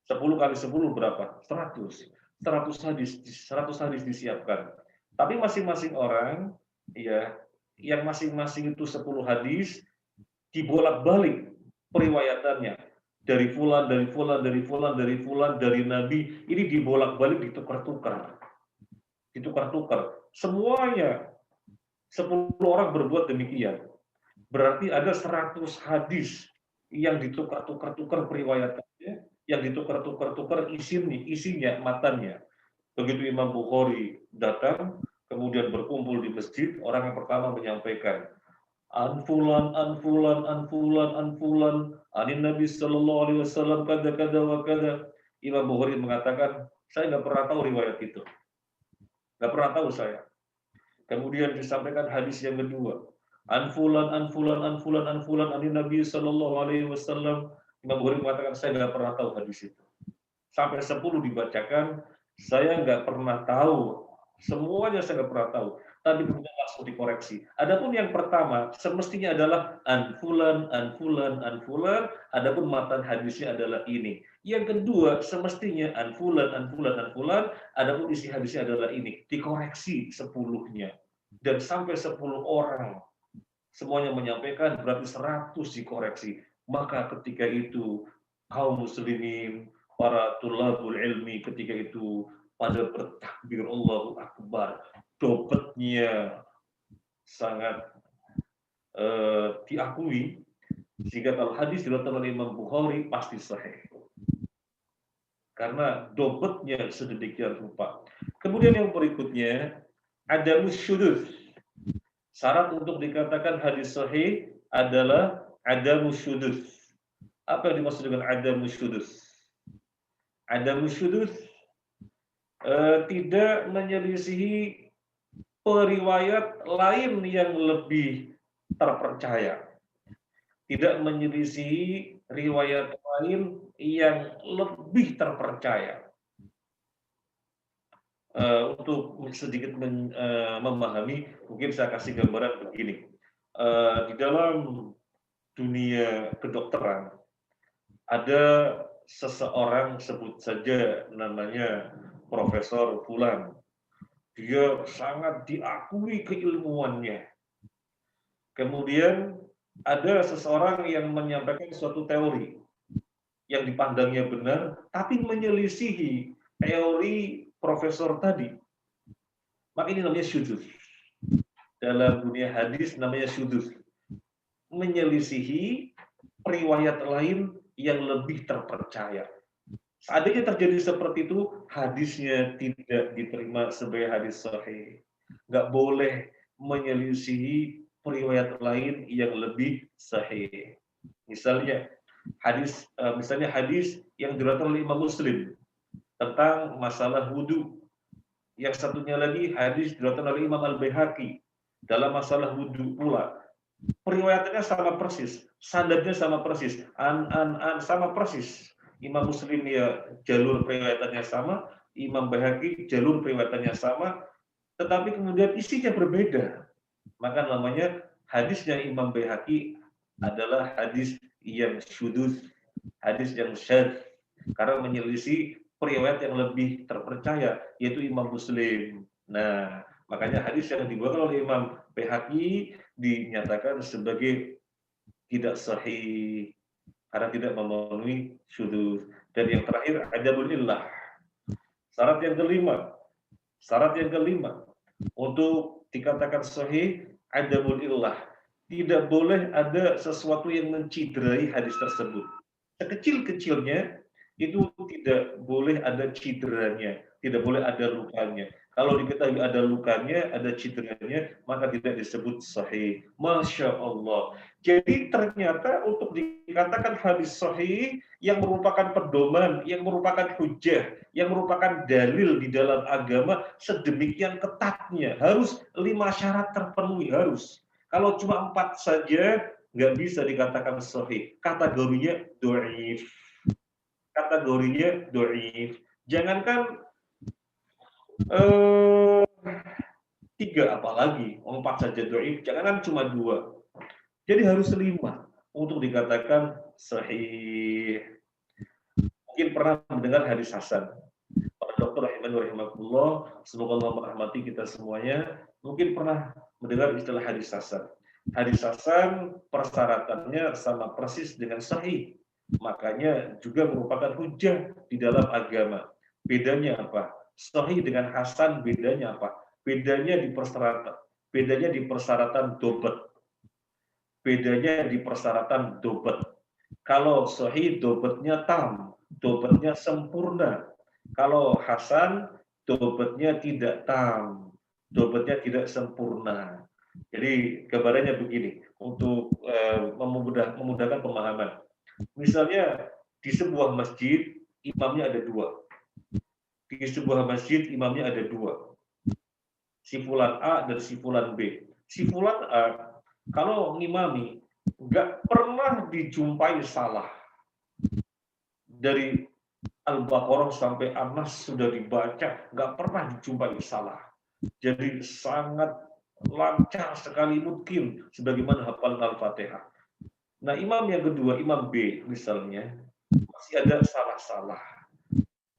10 kali 10 berapa? 100. 100 hadis disiapkan. Tapi masing-masing orang, ya, yang masing-masing itu 10 hadis dibolak-balik periwayatannya. Dari fulan, dari fulan, dari fulan, dari fulan, dari Nabi, ini dibolak-balik, ditukar-tukar. Ditukar-tukar. Semuanya 10 orang berbuat demikian. Berarti ada 100 hadis yang ditukar-tukar periwayatannya, yang ditukar-tukar isinya, matanya. Begitu Imam Bukhari datang, kemudian berkumpul di masjid, orang yang pertama menyampaikan, Anfulan, anfulan, anfulan, anfulan, anin Nabi Sallallahu Alaihi Wasallam kada kada wa kada. Imam Bukhari mengatakan, saya nggak pernah tahu riwayat itu, nggak pernah tahu saya. Kemudian disampaikan hadis yang kedua, anfulan, anfulan, anfulan, anfulan, anin Nabi Sallallahu Alaihi Wasallam. Imam Bukhari mengatakan, saya nggak pernah tahu hadis itu. Sampai 10 dibacakan, saya nggak pernah tahu. Semuanya saya nggak pernah tahu. Tapi kemudian langsung dikoreksi. Adapun yang pertama, semestinya adalah anfulan, anfulan, anfulan. Adapun matan hadisnya adalah ini. Yang kedua, semestinya anfulan, anfulan, anfulan. Adapun isi hadisnya adalah ini. Dikoreksi 10-nya. Dan sampai 10 orang. Semuanya menyampaikan, berarti 100 dikoreksi. Maka ketika itu, kaum muslimin, para tulabul ilmi ketika itu pada bertakbir Allahu Akbar, dobetnya sangat diakui, sehingga kalau hadis diriwayatkan oleh Imam Bukhari pasti sahih. Karena dobetnya sedemikian rupa. Kemudian yang berikutnya, ada musyudud. Syarat untuk dikatakan hadis sahih adalah ada musyudud. Apa yang dimaksud dengan ada musyudud? Ada musyudud tidak menyelisihi periwayat lain yang lebih terpercaya. Tidak menyelisihi riwayat lain yang lebih terpercaya. Untuk sedikit memahami, mungkin saya kasih gambaran begini. Di dalam dunia kedokteran, ada seseorang, sebut saja namanya Profesor Fulan. Dia sangat diakui keilmuannya. Kemudian ada seseorang yang menyampaikan suatu teori yang dipandangnya benar, tapi menyelisihi teori profesor tadi. Maka ini namanya syudzuz. Dalam dunia hadis namanya syudzuz. Menyelisihi riwayat lain yang lebih terpercaya. Seandainya terjadi seperti itu, hadisnya tidak diterima sebagai hadis sahih. Nggak boleh menyelisihi riwayat lain yang lebih sahih. Misalnya hadis yang diriwayatkan oleh Imam Muslim tentang masalah wudhu. Yang satunya lagi hadis diriwayatkan oleh Imam Al-Baihaqi dalam masalah wudhu pula. Periwayatannya sama persis, sanadnya sama persis, sama persis. Imam Muslim ya jalur periwayatannya sama, Imam Baihaqi jalur periwayatannya sama, tetapi kemudian isinya berbeda. Maka namanya hadisnya Imam Baihaqi adalah hadis yang syudzuz, hadis yang syadz, karena menyelisih periwayat yang lebih terpercaya, yaitu Imam Muslim. Nah, makanya hadis yang dibawakan oleh Imam Baihaqi dinyatakan sebagai tidak sahih karena tidak memenuhi syudzuz. Dan yang terakhir adabul illah. Syarat yang kelima untuk dikatakan sahih adabul illah. Tidak boleh ada sesuatu yang menciderai hadis tersebut. Sekecil-kecilnya itu tidak boleh ada cideranya, tidak boleh ada lukanya. Kalau diketahui ada lukanya, ada cederanya, maka tidak disebut sahih. Masya Allah. Jadi ternyata untuk dikatakan hadis sahih yang merupakan pedoman, yang merupakan hujjah, yang merupakan dalil di dalam agama sedemikian ketatnya. Harus 5 syarat terpenuhi, harus. Kalau cuma 4 saja, nggak bisa dikatakan sahih. Kategorinya do'if. Kategorinya do'if. Jangankan eh, 3 apalagi, 4 saja do'if, jangankan cuma 2. Jadi harus 5 untuk dikatakan sahih. Mungkin pernah mendengar hadis hasan. Para dokter rahimakumullah, semoga Allah merahmati kita semuanya, mungkin pernah mendengar istilah hadis hasan. Hadis hasan persyaratannya sama persis dengan sahih. Makanya juga merupakan hujjah di dalam agama. Bedanya apa? Sahih dengan hasan bedanya apa? Bedanya di persyaratan. Bedanya di persyaratan dobat. Bedanya di persyaratan dobat. Kalau sahih dobatnya tam, dobatnya sempurna. Kalau hasan dobatnya tidak tam, dobatnya tidak sempurna. Jadi gambarannya begini untuk memudahkan pemahaman. Misalnya di sebuah masjid imamnya ada 2. Di sebuah masjid imamnya ada 2. Si fulan A dan si fulan B. Si fulan A kalau ngimami nggak pernah dijumpai salah. Dari Al-Baqarah sampai An-Nas sudah dibaca, nggak pernah dijumpai salah. Jadi sangat lancar sekali mungkin sebagaimana hafalan Al-Fatihah. Nah, imam yang kedua, imam B misalnya, masih ada salah-salah.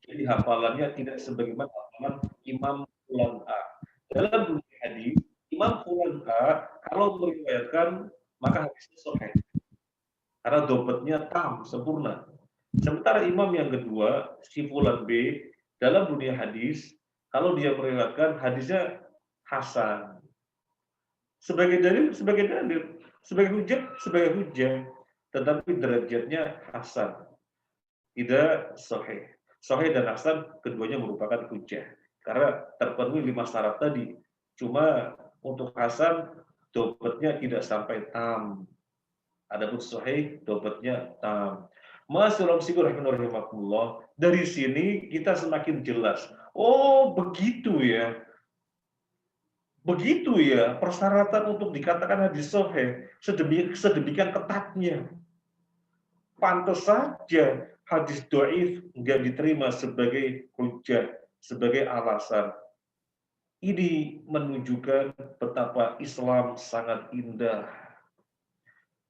Jadi hafalannya tidak sebagaimana hafalan imam fulan A. Dalam dunia hadis, imam fulan A kalau meriwayatkan maka hadisnya sahih. Karena dobatnya tam, sempurna. Sementara imam yang kedua, si fulan B, dalam dunia hadis, kalau dia meriwayatkan hadisnya hasan. Sebagai dalil, sebagai hujjah, tetapi derajatnya hasan, tidak sahih. Sahih dan hasan keduanya merupakan hujjah karena terpenuhi 5 syarat tadi. Cuma untuk hasan dobatnya tidak sampai tam. Adapun sahih dobatnya tam. Rahimakumullah. Dari sini kita semakin jelas. Oh, begitu ya. Begitu ya persyaratan untuk dikatakan hadis sahih sedemikian ketatnya. Pantas saja hadis dhaif nggak diterima sebagai hujjah, sebagai alasan. Ini menunjukkan betapa Islam sangat indah.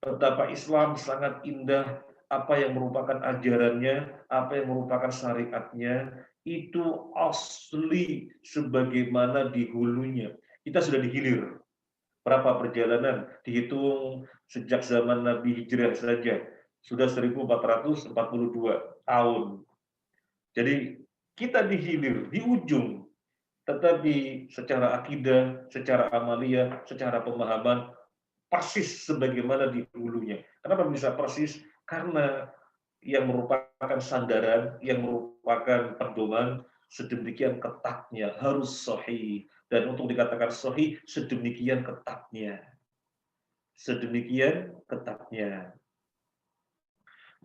Betapa Islam sangat indah, apa yang merupakan ajarannya, apa yang merupakan syariatnya, itu asli sebagaimana di hulunya. Kita sudah dihilir. Berapa perjalanan? Dihitung sejak zaman Nabi Hijrah saja. Sudah 1442 tahun. Jadi kita dihilir, di ujung. Tetapi secara akidah, secara amalia, secara pemahaman, persis sebagaimana di hulunya. Kenapa bisa persis? Karena yang merupakan sandaran, yang merupakan pedoman, sedemikian ketatnya, harus sahih. Dan untuk dikatakan sahih, sedemikian ketatnya. Sedemikian ketatnya.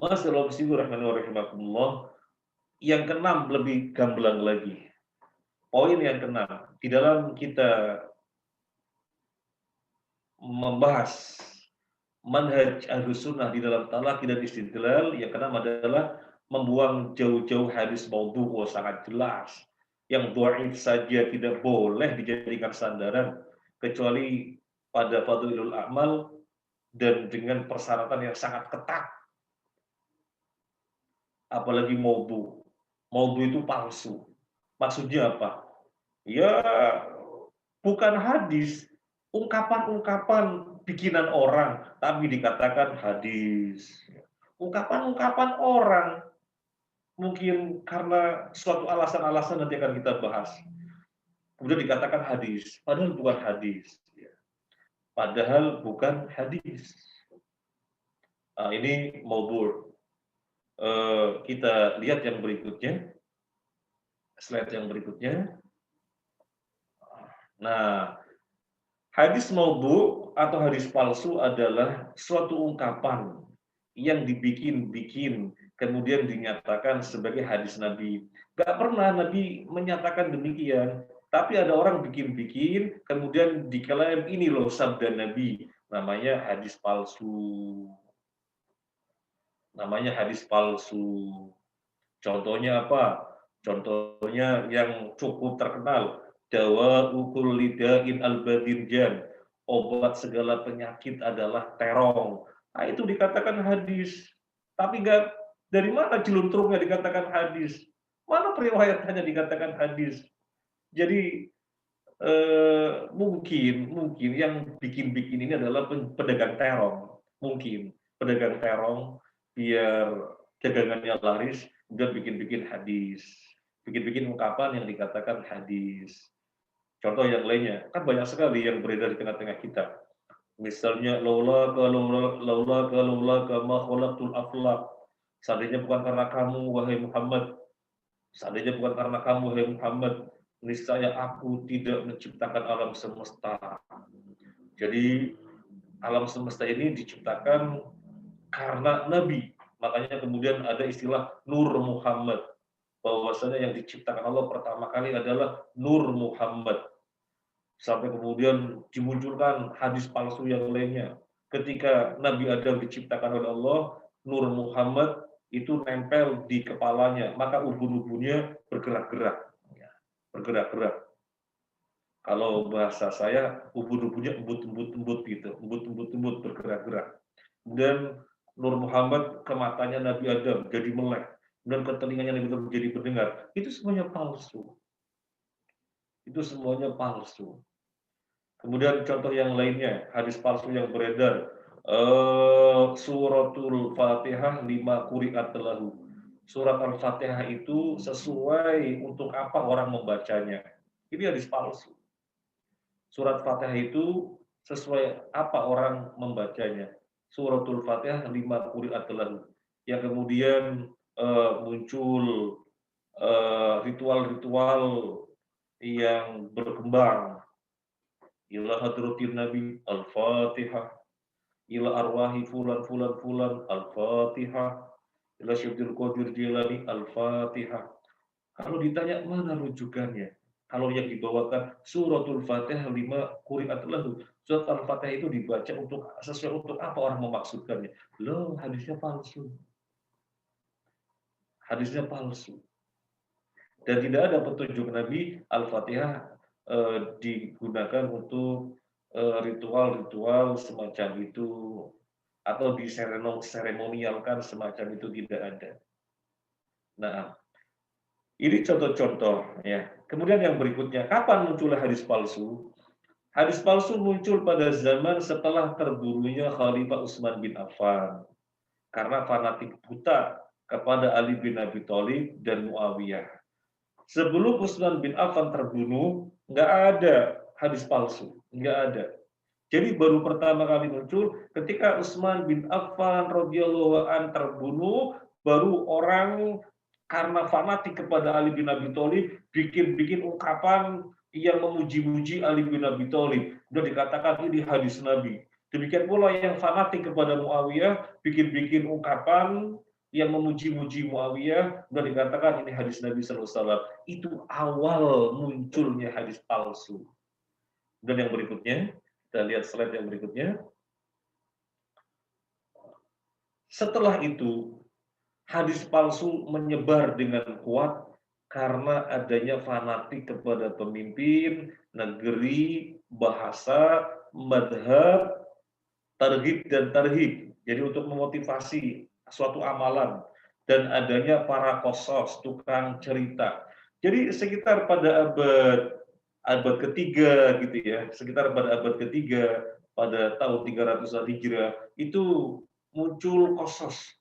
Rahimakumullah. Yang keenam lebih gamblang lagi. Poin yang keenam, di dalam kita membahas manhaj Ahlus Sunnah di dalam talaqi dan istidlal, yang keenam adalah membuang jauh-jauh hadis maudhu. Oh, sangat jelas. Yang dhaif saja tidak boleh dijadikan sandaran kecuali pada fadhilul a'mal dan dengan persyaratan yang sangat ketat. Apalagi maudhu. Maudhu itu palsu. Maksudnya apa? Ya, bukan hadis, ungkapan-ungkapan bikinan orang, tapi dikatakan hadis. Ungkapan-ungkapan orang, mungkin karena suatu alasan-alasan nanti akan kita bahas. Kemudian dikatakan hadis, padahal bukan hadis. Padahal bukan hadis. Nah, ini maudhu'. Kita lihat yang berikutnya, slide yang berikutnya. Nah, hadis maudhu atau hadis palsu adalah suatu ungkapan yang dibikin-bikin, kemudian dinyatakan sebagai hadis Nabi. Gak pernah Nabi menyatakan demikian, tapi ada orang bikin-bikin, kemudian diklaim ini loh sabda Nabi. Namanya hadis palsu. Namanya hadis palsu. Contohnya apa? Contohnya yang cukup terkenal, Dawa'u kulli da'in al-badinjan. Obat segala penyakit adalah terong. Nah, itu dikatakan hadis. Tapi enggak, dari mana jeluntrungnya dikatakan hadis? Mana periwayatannya dikatakan hadis? Jadi mungkin yang bikin-bikin ini adalah pedagang terong. Mungkin pedagang terong biar dagangannya laris, kemudian bikin-bikin hadis. Bikin-bikin ungkapan yang dikatakan hadis. Contoh yang lainnya, kan banyak sekali yang beredar di tengah-tengah kita. Misalnya laula ka ma khalaqtul aflaq. Seandainya bukan karena kamu wahai Muhammad, seandainya bukan karena kamu wahai Muhammad, niscaya aku tidak menciptakan alam semesta. Jadi alam semesta ini diciptakan karena Nabi. Makanya kemudian ada istilah Nur Muhammad. Bahwasanya yang diciptakan Allah pertama kali adalah Nur Muhammad. Sampai kemudian dimunculkan hadis palsu yang lainnya. Ketika Nabi Adam diciptakan oleh Allah, Nur Muhammad itu nempel di kepalanya, maka ubun-ubunnya bergerak-gerak. Bergerak-gerak. Kalau bahasa saya, ubun-ubunnya embut-embut gitu, embut-embut bergerak-gerak. Kemudian Nur Muhammad ke matanya Nabi Adam jadi melek, dan ke telinganya Nabi Adam jadi mendengar. Itu semuanya palsu. Itu semuanya palsu. Kemudian contoh yang lainnya, hadis palsu yang beredar, suratul Fatihah 5 quri'at lahu. Surat Al-Fatihah itu sesuai untuk apa orang membacanya. Ini hadis palsu. Surat Fatihah itu sesuai apa orang membacanya. Suratul Fatihah 5 quri'at lahu. Yang kemudian muncul ritual-ritual yang berkembang. Ila hadratin Nabi Al-Fatihah, ila arwahi fulan fulan fulan Al-Fatihah, ila Syaikhul Qadir Jilani Al-Fatihah. Kalau ditanya mana rujukannya? Kalau yang dibawakan suratul Fatihah 5 quri'at lahu. Surat Al-Fatihah itu dibaca untuk sesuai untuk apa orang memaksudkannya? Loh, hadisnya palsu. Hadisnya palsu. Dan tidak ada petunjuk Nabi Al-Fatihah digunakan untuk ritual-ritual semacam itu atau diseremonialkan semacam itu, tidak ada. Nah, ini contoh-contoh ya. Kemudian yang berikutnya, kapan munculnya hadis palsu? Hadis palsu muncul pada zaman setelah terbunuhnya Khalifah Utsman bin Affan karena fanatik buta kepada Ali bin Abi Thalib dan Muawiyah. Sebelum Utsman bin Affan terbunuh, nggak ada hadis palsu, nggak ada. Jadi baru pertama kali muncul ketika Utsman bin Affan radhiyallahu an terbunuh, baru orang karena fanatik kepada Ali bin Abi Thalib bikin-bikin ungkapan yang memuji-muji Ali bin Abi Thalib. Sudah dikatakan ini hadis Nabi. Demikian pula yang fanatik kepada Muawiyah bikin-bikin ungkapan yang memuji-muji Muawiyah, sudah dikatakan ini hadis Nabi sallallahu alaihi wasallam. Itu awal munculnya hadis palsu. Dan yang berikutnya, kita lihat slide yang berikutnya. Setelah itu, hadis palsu menyebar dengan kuat karena adanya fanatik kepada pemimpin, negeri, bahasa, madhab, tarhib dan tarhib. Jadi untuk memotivasi suatu amalan dan adanya para qasas, tukang cerita. Jadi sekitar pada abad ketiga gitu ya, sekitar pada abad ketiga pada tahun 300 Hijrah itu muncul qasas,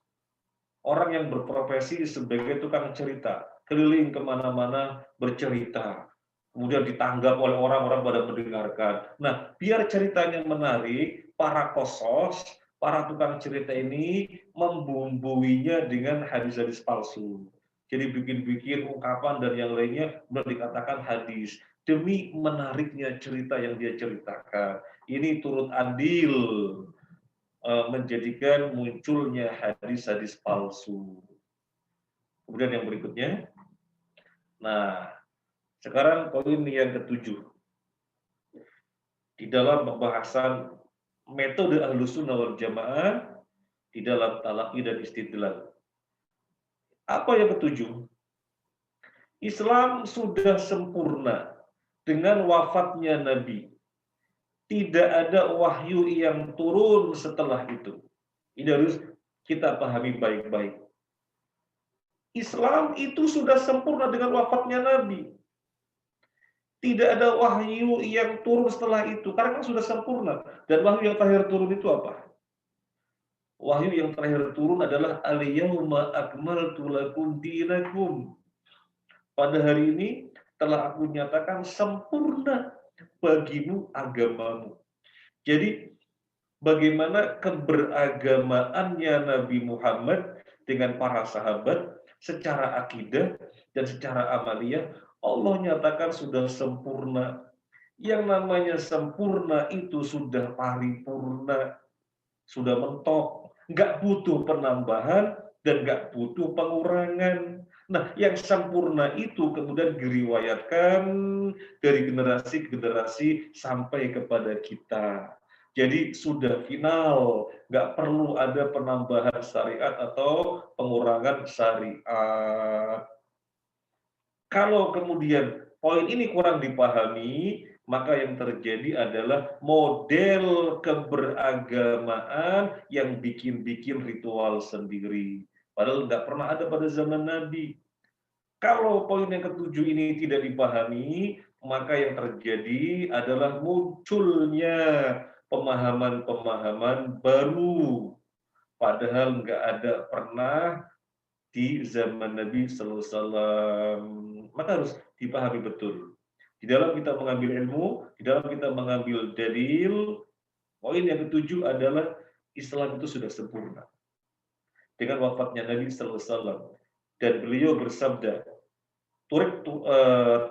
orang yang berprofesi sebagai tukang cerita, keliling kemana-mana bercerita, kemudian ditanggap oleh orang-orang pada mendengarkan. Nah, biar ceritanya menarik, para qasas, para tukang cerita ini membumbuinya dengan hadis-hadis palsu. Jadi bikin-bikin ungkapan dan yang lainnya sudah dikatakan hadis. demi menariknya cerita yang dia ceritakan. Ini turut andil menjadikan munculnya hadis-hadis palsu. Kemudian yang berikutnya, nah sekarang poin yang ketujuh. Di dalam pembahasan metode Ahlussunnah wal Jamaah di dalam talaqi dan istidlal. Apa yang ketujuh? Islam sudah sempurna dengan wafatnya Nabi. Tidak ada wahyu yang turun setelah itu. Ini harus kita pahami baik-baik. Islam itu sudah sempurna dengan wafatnya Nabi. Tidak ada wahyu yang turun setelah itu, karena kan sudah sempurna. Dan wahyu yang terakhir turun itu apa? Wahyu yang terakhir turun adalah al-yauma akmaltu lakum dinakum. Pada hari ini telah aku nyatakan sempurna bagimu agamamu. Jadi bagaimana keberagamaannya Nabi Muhammad dengan para sahabat secara akidah dan secara amaliyah, Allah nyatakan sudah sempurna. Yang namanya sempurna itu sudah paripurna, sudah mentok, nggak butuh penambahan dan nggak butuh pengurangan. Nah, yang sempurna itu kemudian diriwayatkan dari generasi ke generasi sampai kepada kita. Jadi sudah final, nggak perlu ada penambahan syariat atau pengurangan syariat. Kalau kemudian poin ini kurang dipahami, maka yang terjadi adalah model keberagamaan yang bikin-bikin ritual sendiri. Padahal nggak pernah ada pada zaman Nabi. Kalau poin yang ketujuh ini tidak dipahami, maka yang terjadi adalah munculnya pemahaman-pemahaman baru. Padahal nggak ada pernah di zaman Nabi Sallallahu Alaihi Wasallam. Maka harus dipahami betul. Di dalam kita mengambil ilmu, di dalam kita mengambil dalil, poin yang ketujuh adalah Islam itu sudah sempurna. Dengan wafatnya Nabi Sallallahu Alaihi Wasallam. Dan beliau bersabda,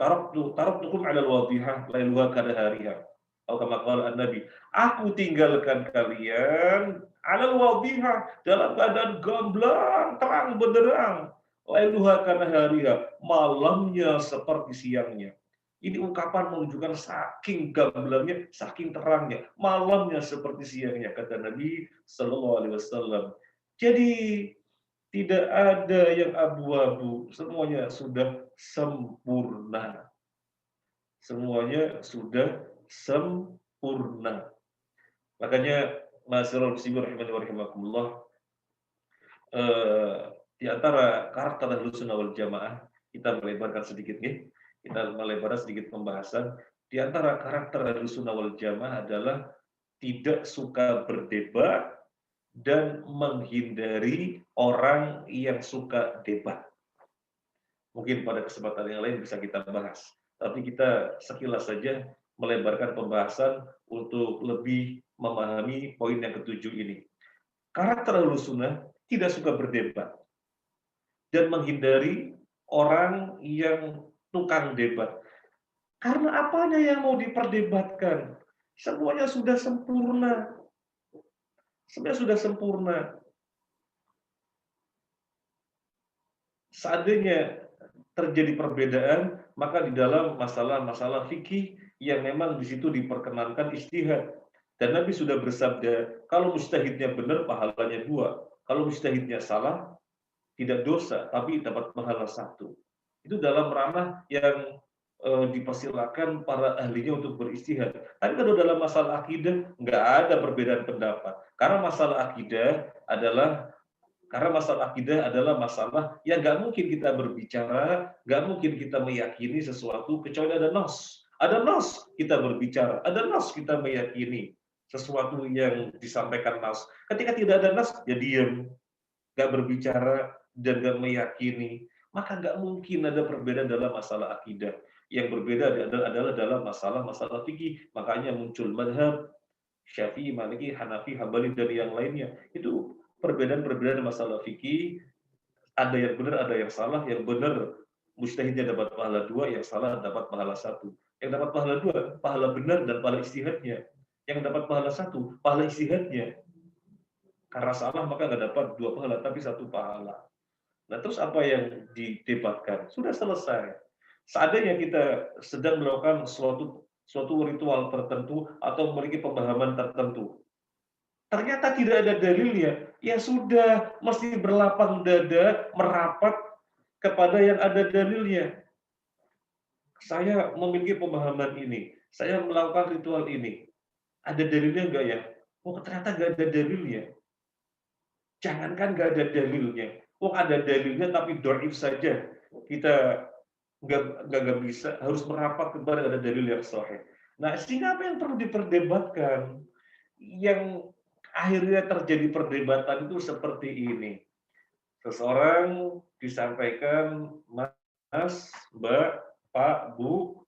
taraktukum alal wadihah lailuha kadahariha. Atau kama qala Nabi, aku tinggalkan kalian alal wadihah dalam keadaan gamblang, terang benderang. Lailuha kadahariha, malamnya seperti siangnya. Ini ungkapan menunjukkan saking gamblangnya, saking terangnya, malamnya seperti siangnya, kata Nabi Sallallahu Alaihi Wasallam. Jadi tidak ada yang abu-abu, semuanya sudah sempurna. Semuanya sudah sempurna. Makanya Ma'asyiral muslimin rahimani wa rahimakumullah, di antara karakter Ahlussunnah wal Jamaah, kita melebarkan sedikit nih, kita melebarkan sedikit pembahasan. Di antara karakter Ahlussunnah wal Jamaah adalah tidak suka berdebat dan menghindari orang yang suka debat. Mungkin pada kesempatan yang lain bisa kita bahas. Tapi kita sekilas saja melebarkan pembahasan untuk lebih memahami poin yang ketujuh ini. Karakter Ahlussunnah tidak suka berdebat dan menghindari orang yang tukang debat. Karena apanya yang mau diperdebatkan? Semuanya sudah sempurna. Sebenarnya sudah sempurna. Seandainya terjadi perbedaan, maka di dalam masalah-masalah fikih yang memang di situ diperkenankan ijtihad. Dan Nabi sudah bersabda, kalau mujtahidnya benar, pahalanya 2. Kalau mujtahidnya salah, tidak dosa, tapi dapat pahala 1. Itu dalam ranah yang dipersilakan para ahlinya untuk beristihad. Tapi kalau dalam masalah akidah nggak ada perbedaan pendapat. Karena masalah akidah adalah masalah yang nggak mungkin kita berbicara, nggak mungkin kita meyakini sesuatu kecuali ada nas. Ada nas kita berbicara, ada nas kita meyakini sesuatu yang disampaikan nas. Ketika tidak ada nas, ya diam, nggak berbicara dan nggak meyakini. Maka nggak mungkin ada perbedaan dalam masalah akidah. Yang berbeda adalah dalam masalah-masalah fikih. Makanya muncul madhab Syafi'i, Maliki, Hanafi, Hambali, dan yang lainnya. Itu perbedaan-perbedaan masalah fikih. Ada yang benar, ada yang salah. Yang benar mujtahidnya dapat pahala 2, yang salah dapat pahala 1. Yang dapat pahala 2, pahala benar dan pahala ijtihadnya. Yang dapat pahala 1, pahala ijtihadnya. Karena salah maka nggak dapat 2 pahala, tapi 1 pahala. Nah, terus apa yang didebatkan? Sudah selesai. Seandainya kita sedang melakukan suatu ritual tertentu atau memiliki pemahaman tertentu, ternyata tidak ada dalilnya, ya sudah, mesti berlapang dada, merapat kepada yang ada dalilnya. Saya memiliki pemahaman ini, saya melakukan ritual ini. Ada dalilnya enggak ya? Oh, ternyata enggak ada dalilnya. Jangankan enggak ada dalilnya. Oh, ada dalilnya tapi dhaif saja. Kita enggak bisa, harus merapat kepada ada dalil yang sahih. Nah, sehingga apa yang perlu diperdebatkan? Yang akhirnya terjadi perdebatan itu seperti ini. Seseorang disampaikan, Mas, Mbak, Pak, Bu,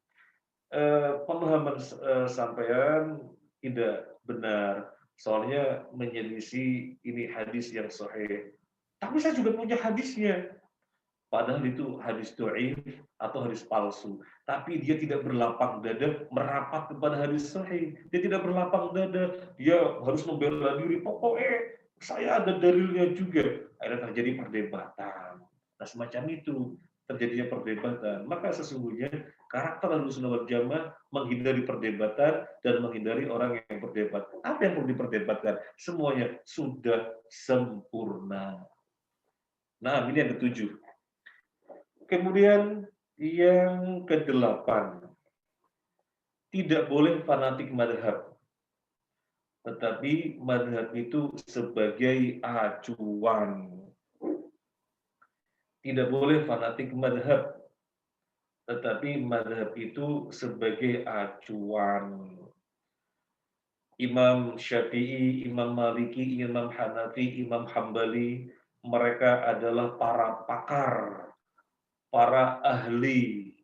pemahaman sampean tidak benar, soalnya menyelisih ini hadis yang sahih. Tapi saya juga punya hadisnya. Padahal itu hadis dhaif atau hadis palsu. Tapi dia tidak berlapang dada merapat kepada hadis sahih. Dia tidak berlapang dada, dia harus membela diri. Pokoknya saya ada dalilnya juga. Akhirnya terjadi perdebatan. Nah, semacam itu terjadinya perdebatan. Maka sesungguhnya karakter Ahlussunnah wal Jamaah menghindari perdebatan dan menghindari orang yang berdebat. Apa yang perlu diperdebatkan? Semuanya sudah sempurna. Nah, ini yang ketujuh. Kemudian yang ke-8, tidak boleh fanatik madhab. Tetapi madhab itu sebagai acuan. Tidak boleh fanatik madhab. Tetapi madhab itu sebagai acuan. Imam Syafi'i, Imam Maliki, Imam Hanafi, Imam Hambali, mereka adalah para pakar, para ahli,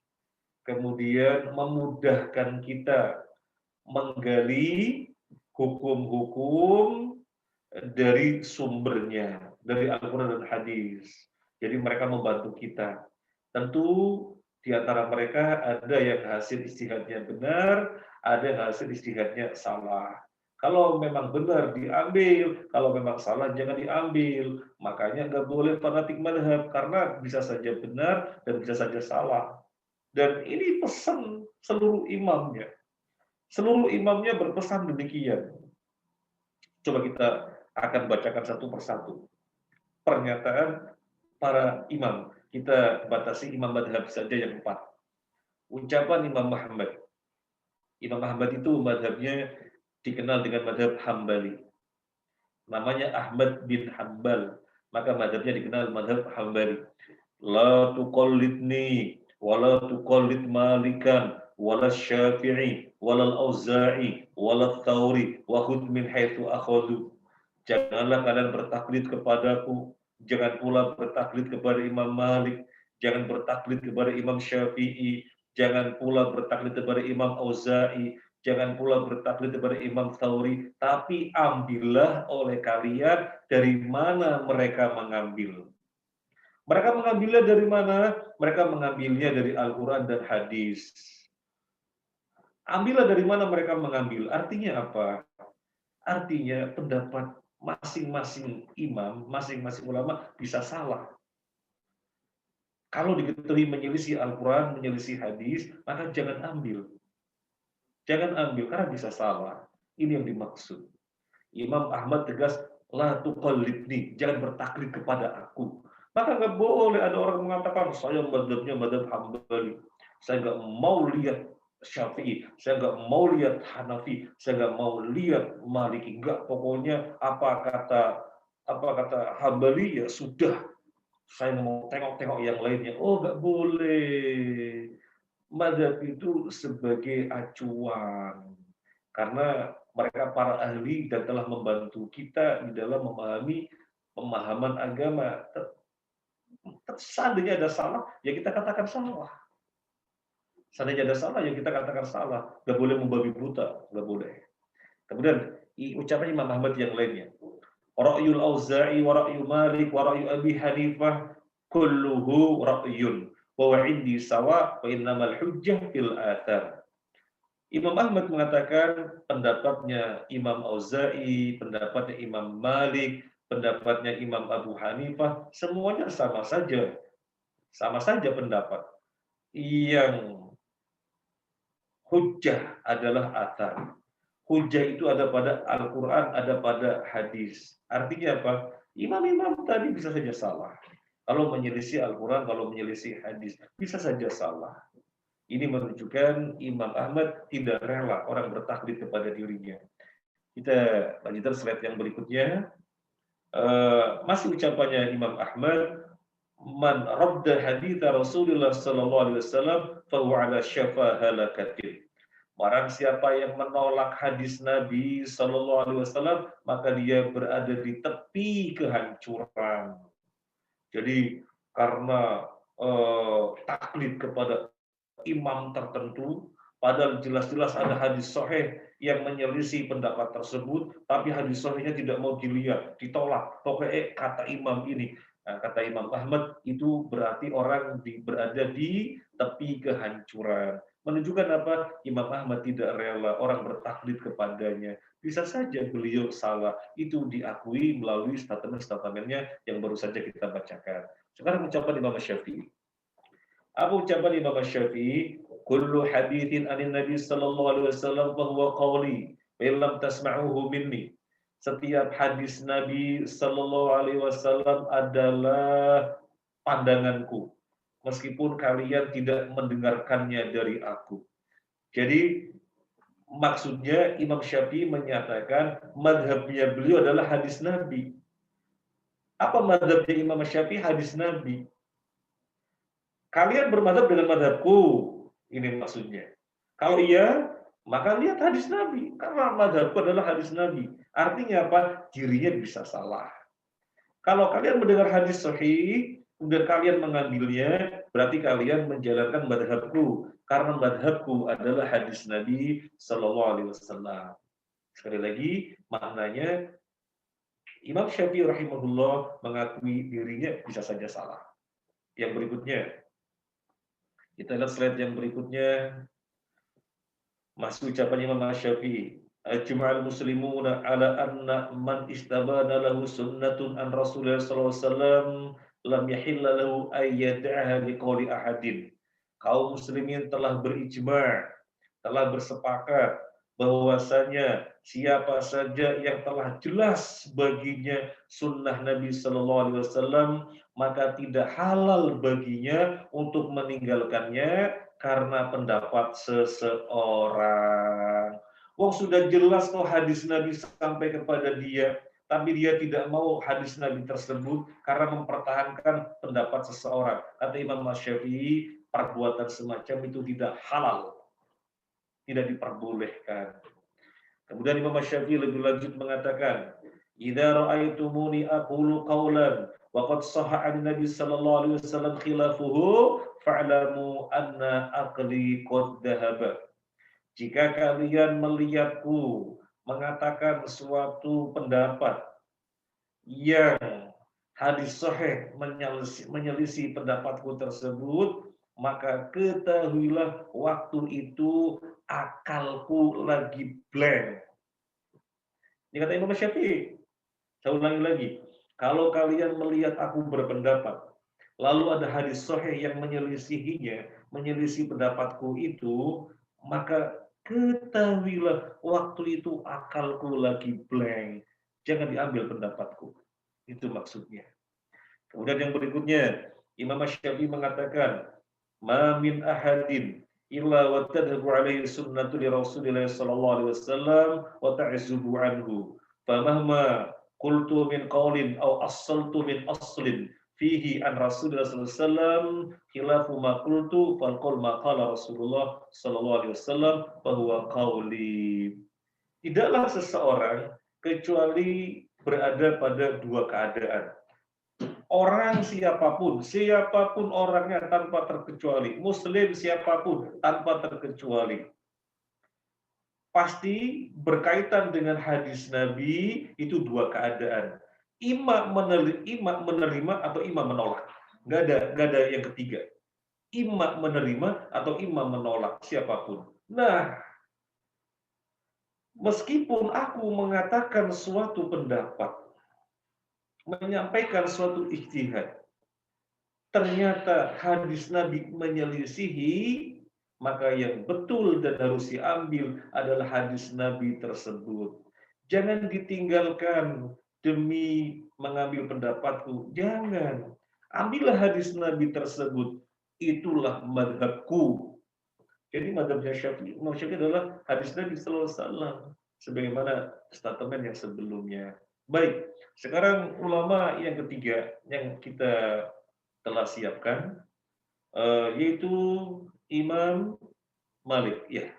kemudian memudahkan kita menggali hukum-hukum dari sumbernya, dari Al-Quran dan Hadis. Jadi mereka membantu kita. Tentu di antara mereka ada yang hasil ijtihadnya benar, ada yang hasil ijtihadnya salah. Kalau memang benar diambil, kalau memang salah jangan diambil. Makanya nggak boleh fanatik madhab, karena bisa saja benar dan bisa saja salah. Dan ini pesan seluruh imamnya. Seluruh imamnya berpesan demikian. Coba kita akan bacakan satu persatu pernyataan para imam. Kita batasi imam madhab saja yang 4. Ucapan Imam Muhammad. Imam Muhammad itu madhabnya dikenal dengan madhab Hambali. Namanya Ahmad bin Hanbal. Maka madhabnya dikenal madhab Hambali. La tuqallidni, wala tuqallid Malikan, wala Syafi'i, wala Al-Auza'i, wala Thawri, wa khudh min haitsu akhadhu. Janganlah kalian bertaklid kepadaku, jangan pula bertaklid kepada Imam Malik, jangan bertaklid kepada Imam Syafi'i, jangan pula bertaklid kepada Imam Auza'i, jangan pula bertaklid kepada Imam Thawri, tapi ambillah oleh kalian dari mana mereka mengambil. Mereka mengambilnya dari mana? Mereka mengambilnya dari Al-Quran dan Hadis. Ambillah dari mana mereka mengambil. Artinya apa? Artinya pendapat masing-masing imam, masing-masing ulama bisa salah. Kalau diketahui menyelisih Al-Quran, menyelisih hadis, maka jangan ambil. Jangan ambil, karena bisa salah. Ini yang dimaksud. Imam Ahmad tegas, la tuqallidni, jangan bertaklid kepada aku. Maka nggak boleh ada orang mengatakan, saya madhabnya madhab Hambali. Saya nggak mau lihat Syafi'i, saya nggak mau lihat Hanafi, saya nggak mau lihat Maliki. Nggak, pokoknya apa kata Hambali ya sudah. Saya mau tengok-tengok yang lainnya. Oh, nggak boleh. Madhab itu sebagai acuan. Karena mereka para ahli dan telah membantu kita di dalam memahami pemahaman agama. Seandainya ada salah, ya kita katakan salah. Seandainya ada salah, ya kita katakan salah. Nggak boleh membabi buta, nggak boleh. Kemudian ucapan Imam Ahmad yang lainnya. Ra'yul Auza'i wa ra'yu Malik wa ra'yu Abi Hanifah kulluhu ra'yun wa indi sawa wa innamal hujjah fil athar. Imam Ahmad mengatakan pendapatnya Imam Auza'i, pendapatnya Imam Malik, pendapatnya Imam Abu Hanifah, semuanya sama saja pendapat. Yang hujjah adalah athar. Hujjah itu ada pada Al-Quran, ada pada hadis. Artinya apa? Imam-imam tadi bisa saja salah. Kalau menyelisih Al-Quran, kalau menyelisih hadis, bisa saja salah. Ini menunjukkan Imam Ahmad tidak rela orang bertaklid kepada dirinya. Kita lanjutkan slide yang berikutnya. Masih ucapannya Imam Ahmad, man radda haditha Rasulullah sallallahu alaihi wasallam fa huwa ala syafa halakatin. Barang siapa yang menolak hadis Nabi sallallahu alaihi wasallam, maka dia berada di tepi kehancuran. Jadi karena taklid kepada imam tertentu, padahal jelas-jelas ada hadis sahih yang menyelisih pendapat tersebut, tapi hadis sahihnya tidak mau dilihat, ditolak. Pokoknya kata imam ini, nah, kata Imam Ahmad, itu berarti orang berada di tepi kehancuran. Menunjukkan apa? Imam Ahmad tidak rela orang bertaklid kepadanya. Bisa saja beliau salah. Itu diakui melalui statement-statementnya yang baru saja kita bacakan. Sekarang ucapan Imam Syafi'i. Apa ucapan Imam Syafi'i? Kullu hadithin anin Nabi sallallahu alaihi wasallam fa huwa qawli, fa lam tasma'uhu minni. Setiap hadis Nabi sallallahu alaihi wasallam adalah pandanganku, meskipun kalian tidak mendengarkannya dari aku. Jadi maksudnya Imam Syafi'i menyatakan madhabnya beliau adalah hadis Nabi. Apa madhabnya Imam Syafi'i? Hadis Nabi. Kalian bermadhab dengan madhabku, ini maksudnya. Kalau iya, maka lihat hadis Nabi. Karena madhabku adalah hadis Nabi. Artinya apa? Dirinya bisa salah. Kalau kalian mendengar hadis sahih, kemudian kalian mengambilnya, berarti kalian menjalankan madhabku. Karena madhabku adalah hadis Nabi Sallallahu Alaihi Wasallam. Sekali lagi, maknanya Imam Syafi'i rahimahullah mengakui dirinya bisa saja salah. Yang berikutnya, kita lihat slide yang berikutnya. Masih ucapan Imam Syafi'i. Ajma'al muslimuna ala anna man istabana lahu sunnatun an Rasulullah sallallahu alaihi wasallam lam yahilla lahu ayyad'aha liqauli ahadin. Kaum muslimin telah berijma', telah bersepakat bahwasanya siapa saja yang telah jelas baginya sunnah Nabi sallallahu alaihi wasallam, maka tidak halal baginya untuk meninggalkannya karena pendapat seseorang. Wong sudah jelas kok hadis Nabi sampai kepada dia, tapi dia tidak mau hadis Nabi tersebut karena mempertahankan pendapat seseorang. Kata Imam Syafi'i, perbuatan semacam itu tidak halal, tidak diperbolehkan. Kemudian Imam Syafi'i lebih lanjut mengatakan, "Idza ra'aitumuni aqulu qawlan wa qad sahha 'an Nabi sallallahu alaihi wasallam khilafuhu fa'lamu anna aqli qad dhahaba." Jika kalian melihatku mengatakan suatu pendapat yang hadis sahih menyelisih pendapatku tersebut, maka ketahuilah waktu itu akalku lagi blank. Ini kata Imam Syafi'i. Saya ulangi lagi. Kalau kalian melihat aku berpendapat, lalu ada hadis sahih yang menyelisihinya, menyelisih pendapatku itu, maka ketahuilah waktu itu akalku lagi blank. Jangan diambil pendapatku. Itu maksudnya. Kemudian yang berikutnya, Imam Syafi'i mengatakan, "Ma min ahadin illa wa tadhabu alaihi sunnatu li Rasulillah sallallahu alaihi wasallam wa ta'zubu anhu. Famahma qultu min qawlin aw assaltu min aslin fihi an Rasulullah sallallahu alaihi wasallam khilafu ma qultu fal qaul ma qala Rasulullah sallallahu alaihi wasallam fa huwa qauli." Tidaklah seseorang kecuali berada pada dua keadaan. Orang siapapun orangnya tanpa terkecuali, muslim siapapun tanpa terkecuali, pasti berkaitan dengan hadis Nabi itu dua keadaan. Imam menerima atau imam menolak. Nggak ada yang ketiga. Imam menerima atau imam menolak siapapun. Nah, Meskipun aku mengatakan suatu pendapat, menyampaikan suatu ijtihad, ternyata hadis Nabi menyelisihi, maka yang betul dan harus diambil adalah hadis Nabi tersebut. Jangan ditinggalkan demi mengambil pendapatku. Jangan. Ambillah hadis Nabi tersebut. Itulah madhabku. Jadi madhabnya Syafi'i, Imam Syafi'i adalah hadis Nabi Sallallahu Alaihi Wasallam. Sebagaimana statement yang sebelumnya. Baik, sekarang ulama yang ketiga yang kita telah siapkan, yaitu Imam Malik. Ya,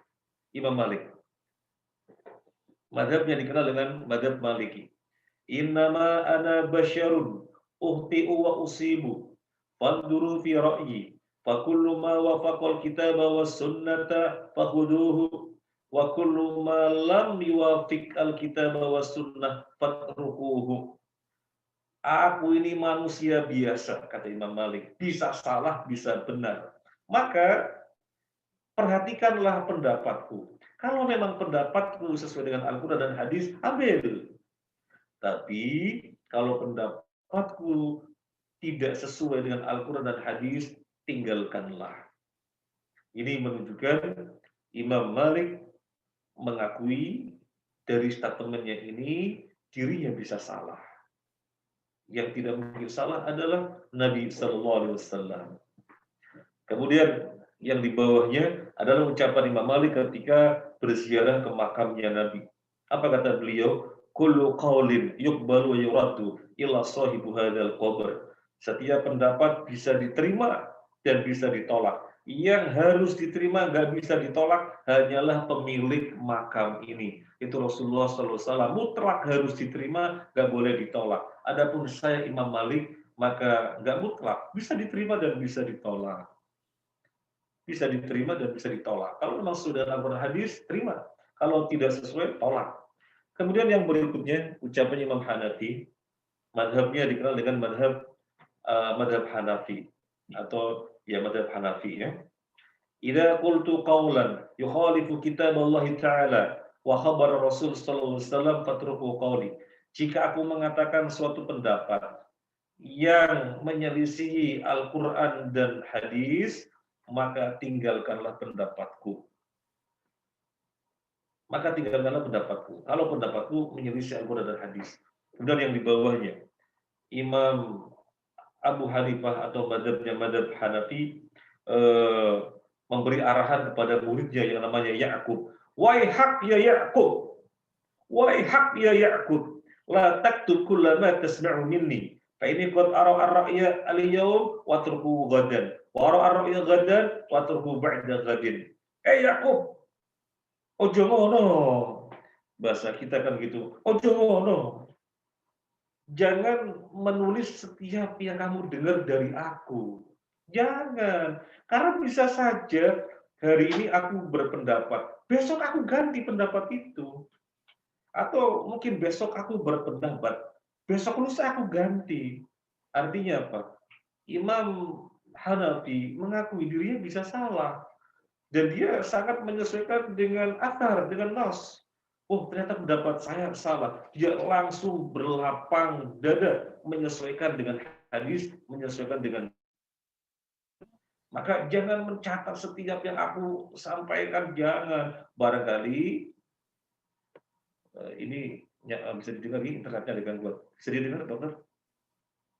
Imam Malik. Madhabnya dikenal dengan madhab Maliki. Innama ana basyarun uhti'u wa usibu fanduru fi ra'yi fakullu ma wafaqal kitaba was sunnata fakhuduhu wa kullu ma lam yuwafiq al kitaba was sunnah fatrukuhu. Aku ini manusia biasa, kata Imam Malik, bisa salah, bisa benar. Maka perhatikanlah pendapatku. Kalau memang pendapatku sesuai dengan Al-Quran dan hadis, ambil. Tapi kalau pendapatku tidak sesuai dengan Al-Quran dan hadis, tinggalkanlah. Ini menunjukkan Imam Malik mengakui dari statementnya ini dirinya bisa salah. Yang tidak mungkin salah adalah Nabi Sallallahu Alaihi Wasallam. Kemudian yang di bawahnya adalah ucapan Imam Malik ketika berziarah ke makamnya Nabi. Apa kata beliau? Kullu qaulin yuqbalu wa yuraddu illa sahibu hadzal qabr. Setiap pendapat bisa diterima dan bisa ditolak. Yang harus diterima nggak bisa ditolak hanyalah pemilik makam ini. Itu Rasulullah SAW mutlak harus diterima, nggak boleh ditolak. Adapun saya Imam Malik maka nggak mutlak, bisa diterima dan bisa ditolak. Bisa diterima dan bisa ditolak. Kalau memang sudah Al-Quran hadis, terima. Kalau tidak sesuai, tolak. Kemudian yang berikutnya ucapan Imam Hanafi, madhabnya dikenal dengan madhab Hanafi atau ya madhab Hanafi ya. Idza qultu qawlan yukhalifu kitab Allah Ta'ala wa khabar Rasul sallallahu alaihi wasallam fatruku qawli. Jika aku mengatakan suatu pendapat yang menyelisihi Al-Qur'an dan hadis, maka tinggalkanlah pendapatku. Maka tinggalkanlah pendapatku. Kalau pendapatku menyelisih Al-Quran dan hadis. Kemudian yang di bawahnya, Imam Abu Hanifah atau madhab Hanafi memberi arahan kepada muridnya yang namanya Ya'qub. Waihak ya Ya'qub. Waihak ya Ya'qub. La taktub kullama tasma'u minni. Fa ini qad ara ar-ra'ya al-yawm wa turku ghadan. Wa ara ar-ra'ya ghadan wa turku ba'da ghadin. Ya'qub, ojo ngono. Bahasa kita kan gitu. Ojo ngono. Jangan menulis setiap yang kamu dengar dari aku. Jangan. Karena bisa saja hari ini aku berpendapat, besok aku ganti pendapat itu. Atau mungkin besok aku berpendapat, besok lusa aku ganti. Artinya apa? Imam Hanafi mengakui dirinya bisa salah. Dan dia sangat menyesuaikan dengan athar, dengan nas. Oh, ternyata pendapat saya salah. Dia langsung berlapang dada menyesuaikan dengan hadis, menyesuaikan dengan. Maka jangan mencatat setiap yang aku sampaikan, jangan. Barangkali ini ya, bisa didengar ini internetnya dengan gangguan. Bisa didengar, dokter?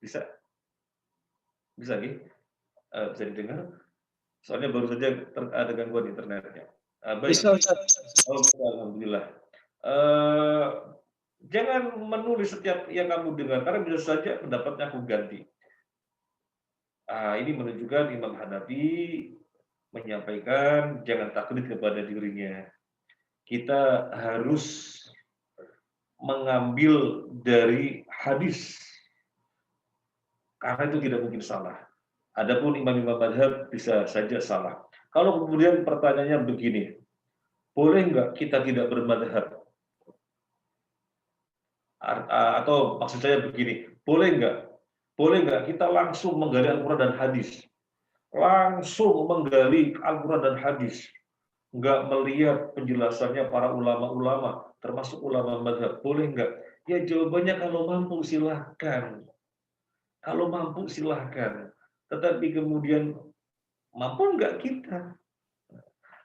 Bisa? Bisa nih? Bisa didengar? Soalnya baru saja ada gangguan internetnya. Baik. Bisa, oh, alhamdulillah. Jangan menulis setiap yang kamu dengar, karena bisa saja pendapatnya aku ganti. Ini menunjukkan Imam Hanafi menyampaikan jangan taklid kepada dirinya. Kita harus mengambil dari hadis, karena itu tidak mungkin salah. Adapun imam-imam madhab bisa saja salah. Kalau kemudian pertanyaannya begini, boleh nggak kita tidak bermadhab? Atau maksud saya begini, boleh nggak kita langsung menggali Al-Quran dan hadis? Langsung menggali Al-Quran dan hadis. nggak melihat penjelasannya para ulama-ulama, termasuk ulama madhab, boleh nggak? Ya jawabannya kalau mampu silahkan. Kalau mampu silahkan. Tetapi kemudian mampu nggak kita?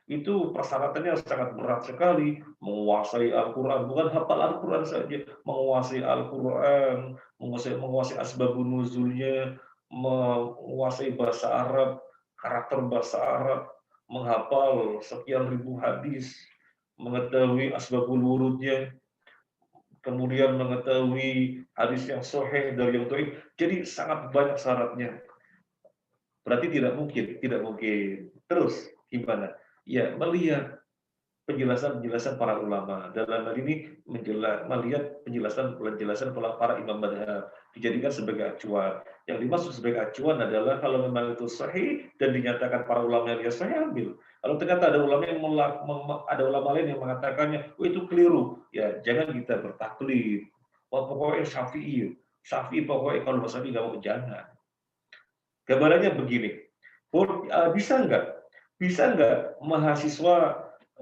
Itu persyaratannya sangat berat sekali. Menguasai Al-Quran, bukan hafal Al-Quran saja. Menguasai Al-Quran, menguasai asbabun nuzulnya, menguasai bahasa Arab, karakter bahasa Arab, menghafal sekian ribu hadis, mengetahui asbabul wurudnya, kemudian mengetahui hadis yang sahih dari yang dhaif. Jadi sangat banyak syaratnya. Berarti tidak mungkin, tidak mungkin. Terus gimana? Ya, melihat penjelasan-penjelasan para ulama. Dalam hal ini melihat penjelasan para imam madhab dijadikan sebagai acuan. Yang dimaksud sebagai acuan adalah kalau memang itu sahih dan dinyatakan para ulama yang sahih, ambil. Kalau ternyata ada ulama yang ada ulama lain yang mengatakannya, oh itu keliru, ya jangan kita bertaklid. Wah pokoknya Syafi'i pokoknya kalau Syafi'i nggak mau, jangan. Gambarannya begini, bisa nggak mahasiswa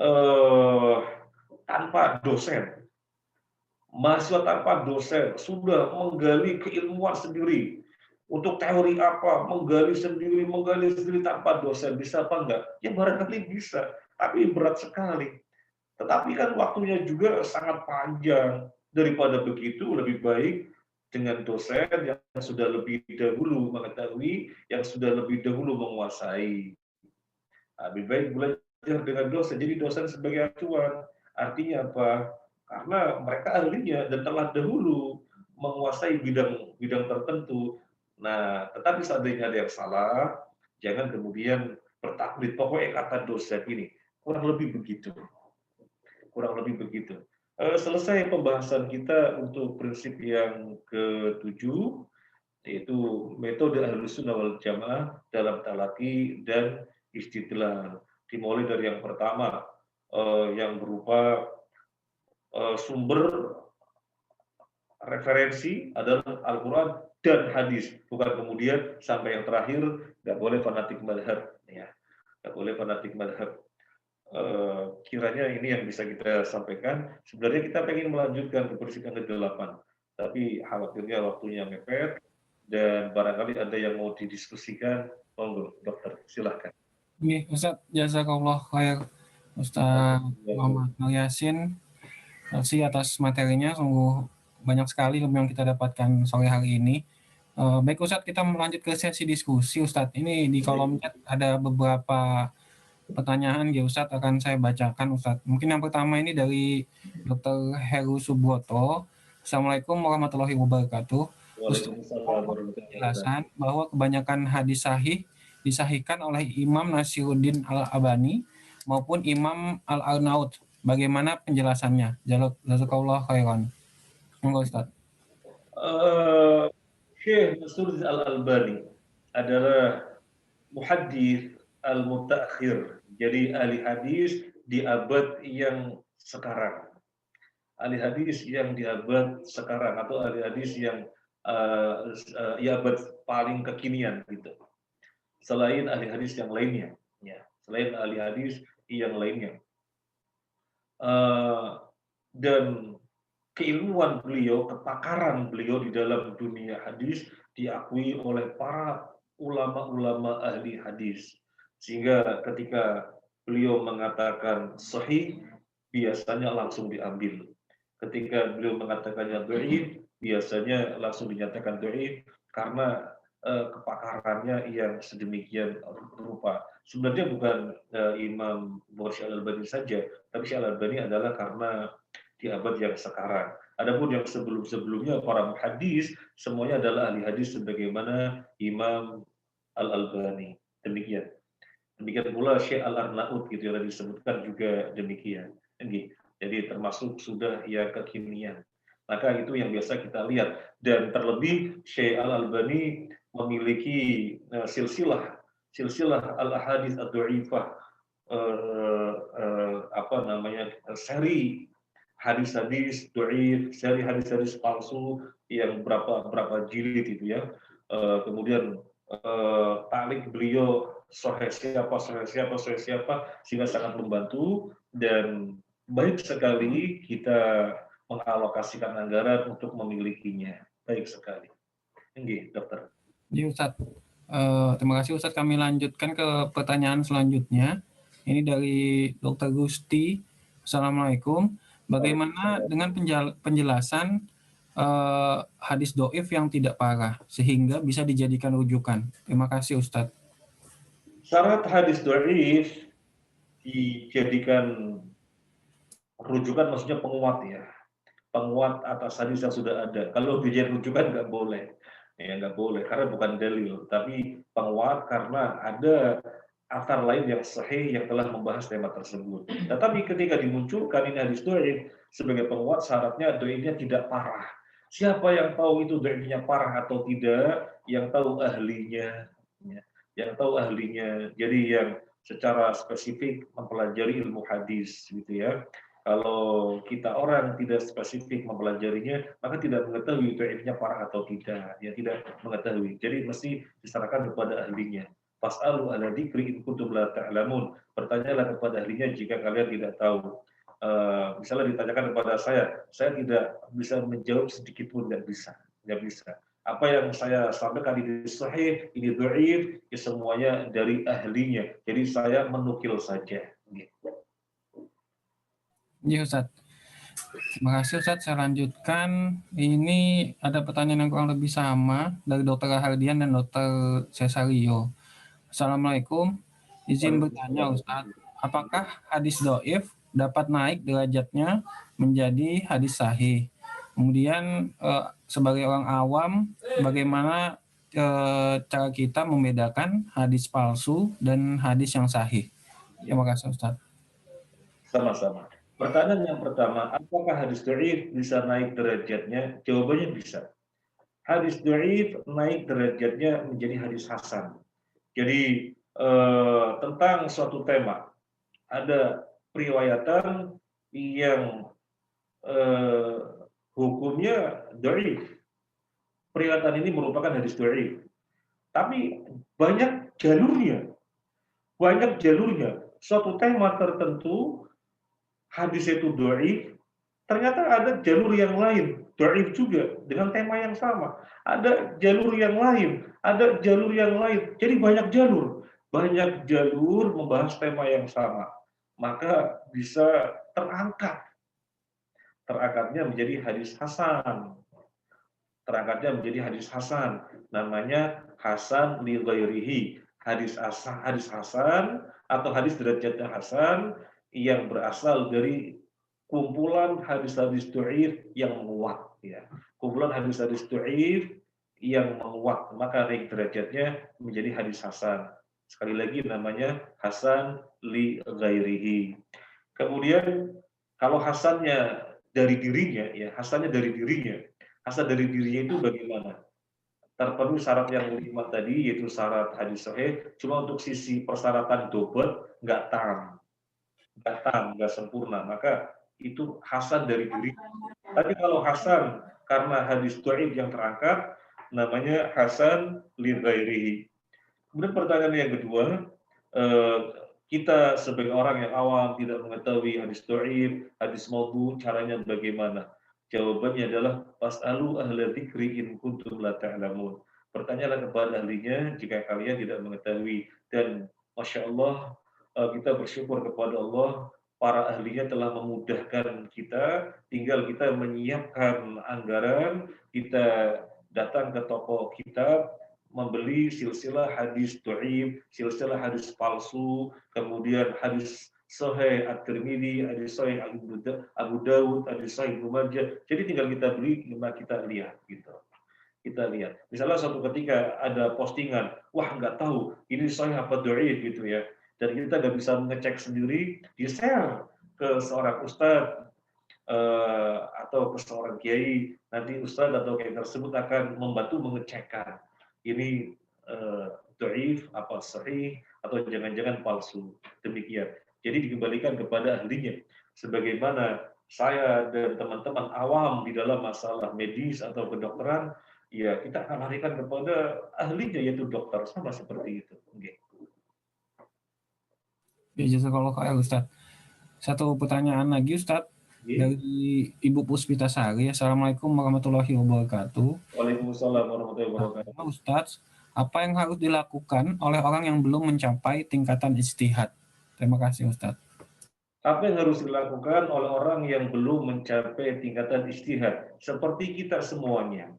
eh, tanpa dosen, mahasiswa tanpa dosen sudah menggali keilmuan sendiri untuk teori apa, menggali sendiri tanpa dosen, bisa apa enggak? Ya barangkali bisa, tapi berat sekali. Tetapi kan waktunya juga sangat panjang. Daripada begitu, lebih baik dengan dosen yang sudah lebih dahulu mengetahui, yang sudah lebih dahulu menguasai. Lebih baik belajar dengan dosen. Jadi dosen sebagai acuan. Artinya apa? Karena mereka ahlinya dan telah dahulu menguasai bidang tertentu. Nah, tetapi seandainya ada yang salah, jangan kemudian bertaklid. Pokoknya kata dosen ini. Kurang lebih begitu. Kurang lebih begitu. Selesai pembahasan kita untuk prinsip yang ke-7, yaitu metode Ahlus Sunnah wal Jamaah dalam talaki dan istidlal. Dimulai dari yang pertama, yang berupa sumber referensi adalah Al-Quran dan hadis, bukan kemudian sampai yang terakhir nggak boleh fanatik madhab, ya, nggak boleh fanatik madhab. Kiranya ini yang bisa kita sampaikan. Sebenarnya kita pengen melanjutkan ke prinsip yang ke-8, tapi khawatirnya waktunya mepet dan barangkali ada yang mau didiskusikan. Monggo, dokter, silahkan. Ini Ustaz, jazakallah khair Ustaz Muhammad Nur Yasin atas materinya, sungguh banyak sekali ilmu yang kita dapatkan sore hari ini. Baik Ustadz, kita melanjut ke sesi diskusi Ustadz. Ini di kolom chat ada beberapa pertanyaan ya Ustadz, akan saya bacakan Ustadz. Mungkin yang pertama ini dari Dr. Heru Subroto. Assalamualaikum warahmatullahi wabarakatuh. Ustadz, penjelasan bahwa kebanyakan hadis sahih disahihkan oleh Imam Nasiruddin Al-Albani maupun Imam Al-Arnaud. Bagaimana penjelasannya? Jazakallah khairan. Monggo Ustaz. Syekh Nasiruddin Al-Albani adalah muhaddits al-mutaakhir. Jadi ahli hadis di abad yang sekarang. Ahli hadis yang di abad sekarang atau ahli hadis yang ya abad paling kekinian gitu. Selain ahli hadis yang lainnya, ya. Selain ahli hadis yang lainnya. Dan keilmuan beliau, kepakaran beliau di dalam dunia hadis diakui oleh para ulama-ulama ahli hadis. Sehingga ketika beliau mengatakan sahih, biasanya langsung diambil. Ketika beliau mengatakannya dhaif, biasanya langsung dinyatakan dhaif karena kepakarannya yang sedemikian rupa. Sebenarnya bukan Imam Syekh Al-Albani saja, tapi Syekh Al-Albani adalah karena di abad yang sekarang. Adapun yang sebelum-sebelumnya para muhaddis semuanya adalah ahli hadis sebagaimana Imam Al-Albani. Demikian. Demikian pula Syekh Al-Arnaud gitu yang tadi disebutkan juga demikian. Jadi termasuk sudah ya kekinian. Maka itu yang biasa kita lihat. Dan terlebih Syekh Al-Albani memiliki silsilah al-ahadits ad-dhaifah, seri hadis-hadis dhaif, seri hadis-hadis palsu yang berapa jilid itu ya. Kemudian taklik beliau sahih siapa, sehingga sangat membantu dan baik sekali kita mengalokasikan anggaran untuk memilikinya. Baik sekali. Ini, dokter. Iya, Ustadz. Terima kasih Ustadz. Kami lanjutkan ke pertanyaan selanjutnya. Ini dari Dr. Gusti. Assalamualaikum. Bagaimana dengan penjelasan hadis doif yang tidak parah sehingga bisa dijadikan rujukan? Terima kasih Ustadz. Syarat hadis doif dijadikan rujukan maksudnya penguat ya. Penguat atas hadis yang sudah ada. Kalau dijadikan rujukan nggak boleh. Ya nggak boleh karena bukan dalil, tapi penguat karena ada athar lain yang sahih yang telah membahas tema tersebut. Tetapi ketika dimunculkan ini hadis doif sebagai penguat, syaratnya doifnya tidak parah. Siapa yang tahu itu doifnya parah atau tidak? Yang tahu ahlinya, ya. Yang tahu ahlinya. Jadi yang secara spesifik mempelajari ilmu hadis, gitu ya. Kalau kita orang tidak spesifik mempelajarinya, maka tidak mengetahui doifnya parah atau tidak. Ya tidak mengetahui. Jadi mesti diserahkan kepada ahlinya. Fas'alu ala dzikri in kuntum la ta'lamun. Bertanyalah kepada ahlinya jika kalian tidak tahu. Misalnya ditanyakan kepada saya tidak bisa menjawab sedikit pun, nggak bisa. Apa yang saya sampaikan ini sahih, ini dhaif, ya semuanya dari ahlinya. Jadi saya menukil saja. Gitu. Iya Ustadz. Terima kasih Ustadz. Saya lanjutkan. Ini ada pertanyaan yang kurang lebih sama dari Dr. Hardian dan Dr. Cesario. Assalamualaikum. Izin bertanya Ustadz, apakah hadis doif dapat naik derajatnya menjadi hadis sahih? Kemudian sebagai orang awam, bagaimana cara kita membedakan hadis palsu dan hadis yang sahih? Terima kasih Ustadz. Sama-sama. Pertanyaan yang pertama, apakah hadis dhaif bisa naik derajatnya? Jawabannya bisa. Hadis dhaif naik derajatnya menjadi hadis hasan. Jadi tentang suatu tema, ada periwayatan yang hukumnya dhaif. Periwayatan ini merupakan hadis dhaif. Tapi banyak jalurnya. Suatu tema tertentu hadis itu dhaif, ternyata ada jalur yang lain dhaif juga dengan tema yang sama. Ada jalur yang lain, Jadi banyak jalur membahas tema yang sama. Maka bisa terangkatnya menjadi hadis hasan. Namanya hasan li ghairihi. Hadis hasan atau hadis derajatnya hasan yang berasal dari kumpulan hadis-hadis dhaif yang menguat ya. Kumpulan hadis-hadis dhaif yang menguat, maka naik derajatnya menjadi hadis hasan. Sekali lagi namanya hasan li ghairihi. Kemudian kalau hasannya dari dirinya ya, hasan dari dirinya itu bagaimana? Terpenuhi syarat yang 5 tadi, yaitu syarat hadis sahih, cuma untuk sisi persyaratan dobet nggak sempurna, maka itu hasan dari diri. Tapi kalau hasan karena hadis dhaif yang terangkat, namanya hasan li ghairihi. Kemudian pertanyaan yang kedua, kita sebagai orang yang awam tidak mengetahui hadis dhaif, hadis maudhu, caranya bagaimana? Jawabannya adalah fas'alu ahla dzikri in kuntum la ta'lamun. Bertanyalah kepada ahlinya jika kalian tidak mengetahui. Dan Masya Allah, kita bersyukur kepada Allah, para ahlinya telah memudahkan kita, tinggal kita menyiapkan anggaran, kita datang ke toko kitab, membeli silsilah hadis dhaif, silsilah hadis palsu, kemudian hadis Sahih At-Tirmidzi, hadis Sahih Abu Dawud, hadis Sahih Ibnu Majah. Jadi tinggal kita beli, kita lihat gitu. Kita lihat. Misalnya suatu ketika ada postingan, wah nggak tahu ini sahih apa dhaif gitu ya. Dan kita nggak bisa mengecek sendiri, di-share ke seorang ustadz atau ke seorang kiai. Nanti ustadz atau kiai tersebut akan membantu mengecekkan ini dhaif apa sahih atau jangan-jangan palsu. Demikian. Jadi dikembalikan kepada ahlinya. Sebagaimana saya dan teman-teman awam di dalam masalah medis atau kedokteran ya kita akan larikan kepada ahlinya yaitu dokter, sama seperti itu. Nggih. Ya, jazakallah khair Ustaz. Satu pertanyaan lagi Ustaz Nggih. dari Ibu Puspitasari. Assalamualaikum warahmatullahi wabarakatuh. Waalaikumsalam warahmatullahi wabarakatuh. Nah, Ustaz, apa yang harus dilakukan oleh orang yang belum mencapai tingkatan ijtihad? Terima kasih Ustaz. Apa yang harus dilakukan oleh orang yang belum mencapai tingkatan ijtihad? Seperti kita semuanya.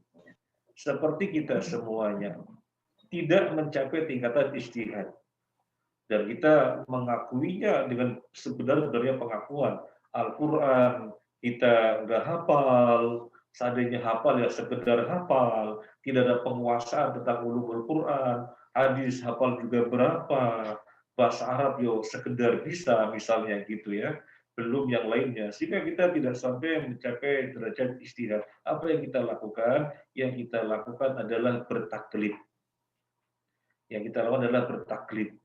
Seperti kita semuanya. Tidak mencapai tingkatan ijtihad. Dan kita mengakuinya dengan sebenar-benarnya pengakuan. Al-Quran kita nggak hafal, seandainya hafal ya sekedar hafal, tidak ada penguasaan tentang ulumul Quran, hadis hafal juga berapa, bahasa Arab yo sekedar bisa misalnya gitu ya, belum yang lainnya, sehingga kita tidak sampai mencapai derajat ijtihad. Apa yang kita lakukan? Yang kita lakukan adalah bertaklid. Yang kita lakukan adalah bertaklid.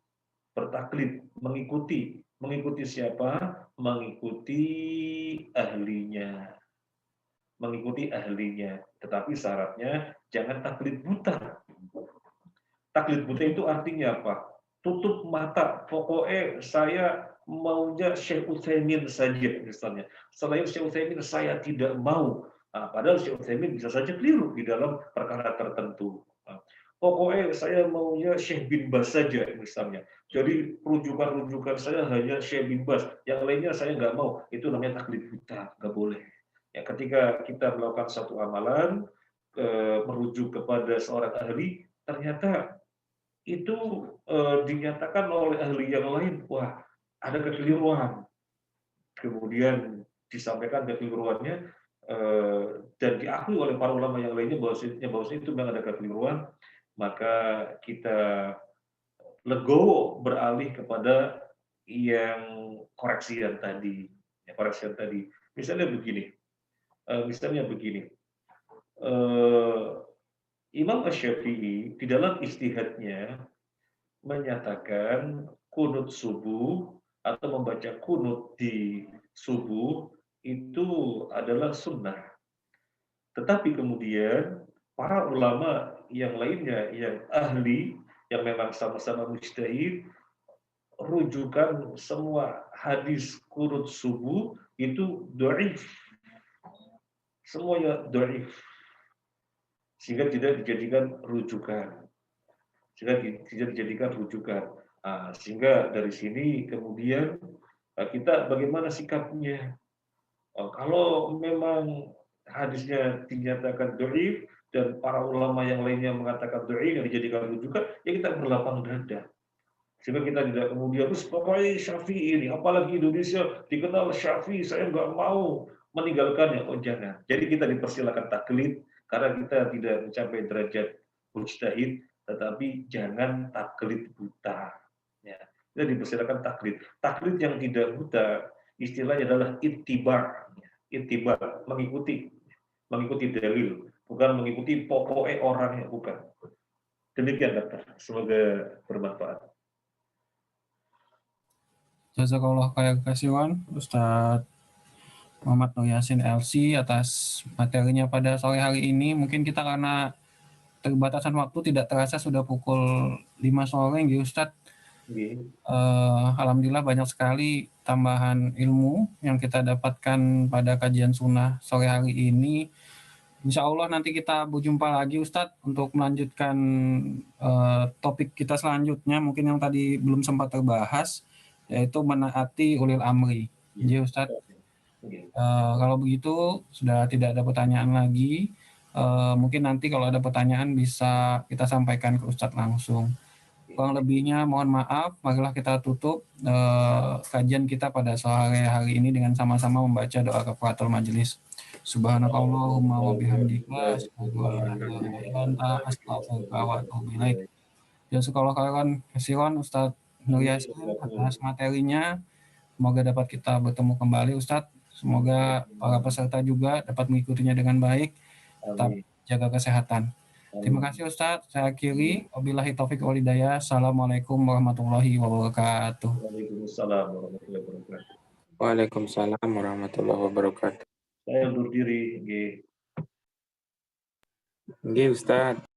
Bertaklid, mengikuti siapa? Mengikuti ahlinya, tetapi syaratnya jangan taklid buta. Taklid buta itu artinya apa? Tutup mata, pokoknya saya maunya Syekh Utsaimin saja misalnya, selain Syekh Utsaimin saya tidak mau. Nah, padahal Syekh Utsaimin bisa saja keliru di dalam perkara tertentu. Nah, pokoknya saya maunya Syekh bin Baz saja misalnya. Jadi rujukan-rujukan saya hanya Syekh bin Baz, yang lainnya saya nggak mau. Itu namanya taklid buta, nggak boleh. Ya, ketika kita melakukan satu amalan, merujuk kepada seorang ahli, ternyata itu dinyatakan oleh ahli yang lain, wah ada kekeliruan. Kemudian disampaikan kekeliruannya dan diakui oleh para ulama yang lainnya bahwasanya itu memang ada kekeliruan, maka kita legowo beralih kepada yang koreksian tadi. Ya, koreksian tadi. Misalnya begini. Imam Asy-Syafi'i di dalam ijtihadnya menyatakan kunut subuh atau membaca kunut di subuh itu adalah sunnah. Tetapi kemudian para ulama yang lainnya yang ahli, yang memang sama-sama mujtahid, rujukan semua hadis kunut subuh itu dhaif. Semuanya dhaif. Sehingga tidak dijadikan rujukan. Sehingga dari sini kemudian kita bagaimana sikapnya. Kalau memang hadisnya dinyatakan dhaif dan para ulama yang lainnya mengatakan dhaif yang dijadikan rujukan, ya kita berlapang dada. Sehingga kita tidak kemudian terus pokoknya Syafi'i ini, apalagi Indonesia dikenal Syafi'i, saya nggak mau meninggalkannya. Oh jangan. Jadi kita dipersilakan taklid karena kita tidak mencapai derajat mujtahid, tetapi jangan taklid buta. Ya, kita dipersilakan taklid. Taklid yang tidak buta, istilahnya adalah ittiba. Ittiba, mengikuti dalil, bukan mengikuti pokoknya orang, yang bukan. Demikian dokter. Semoga bermanfaat. Jazakallah khair kasihan Ustaz Muhammad Nur Yasin LC atas materinya pada sore hari ini. Mungkin kita karena terbatasan waktu tidak terasa sudah pukul 5 sore ya Ustaz. Alhamdulillah banyak sekali tambahan ilmu yang kita dapatkan pada kajian sunnah sore hari ini. Insya Allah nanti kita berjumpa lagi Ustadz untuk melanjutkan topik kita selanjutnya, mungkin yang tadi belum sempat terbahas, yaitu menaati ulil amri. Jadi Ustadz, kalau begitu sudah tidak ada pertanyaan lagi, mungkin nanti kalau ada pertanyaan bisa kita sampaikan ke Ustadz langsung. Kurang lebihnya mohon maaf, marilah kita tutup kajian kita pada sore hari ini dengan sama-sama membaca doa kafaratul majelis. Subhanakallahumma wa bihamdika asyhadu an la ilaha illa anta astaghfiruka wa atubu ilaik. Jazakallahu khairan kasihan Ustaz Nur Yasin atas materinya. Semoga dapat kita bertemu kembali Ustaz. Semoga para peserta juga dapat mengikutinya dengan baik. Tetap jaga kesehatan. Terima kasih Ustaz. Saya akhiri. Wabillahi taufik wal hidayah. Assalamualaikum warahmatullahi wabarakatuh. Waalaikumsalam warahmatullahi wabarakatuh. Waalaikumsalam warahmatullahi wabarakatuh. Saya undur diri. Nggih, Ustaz.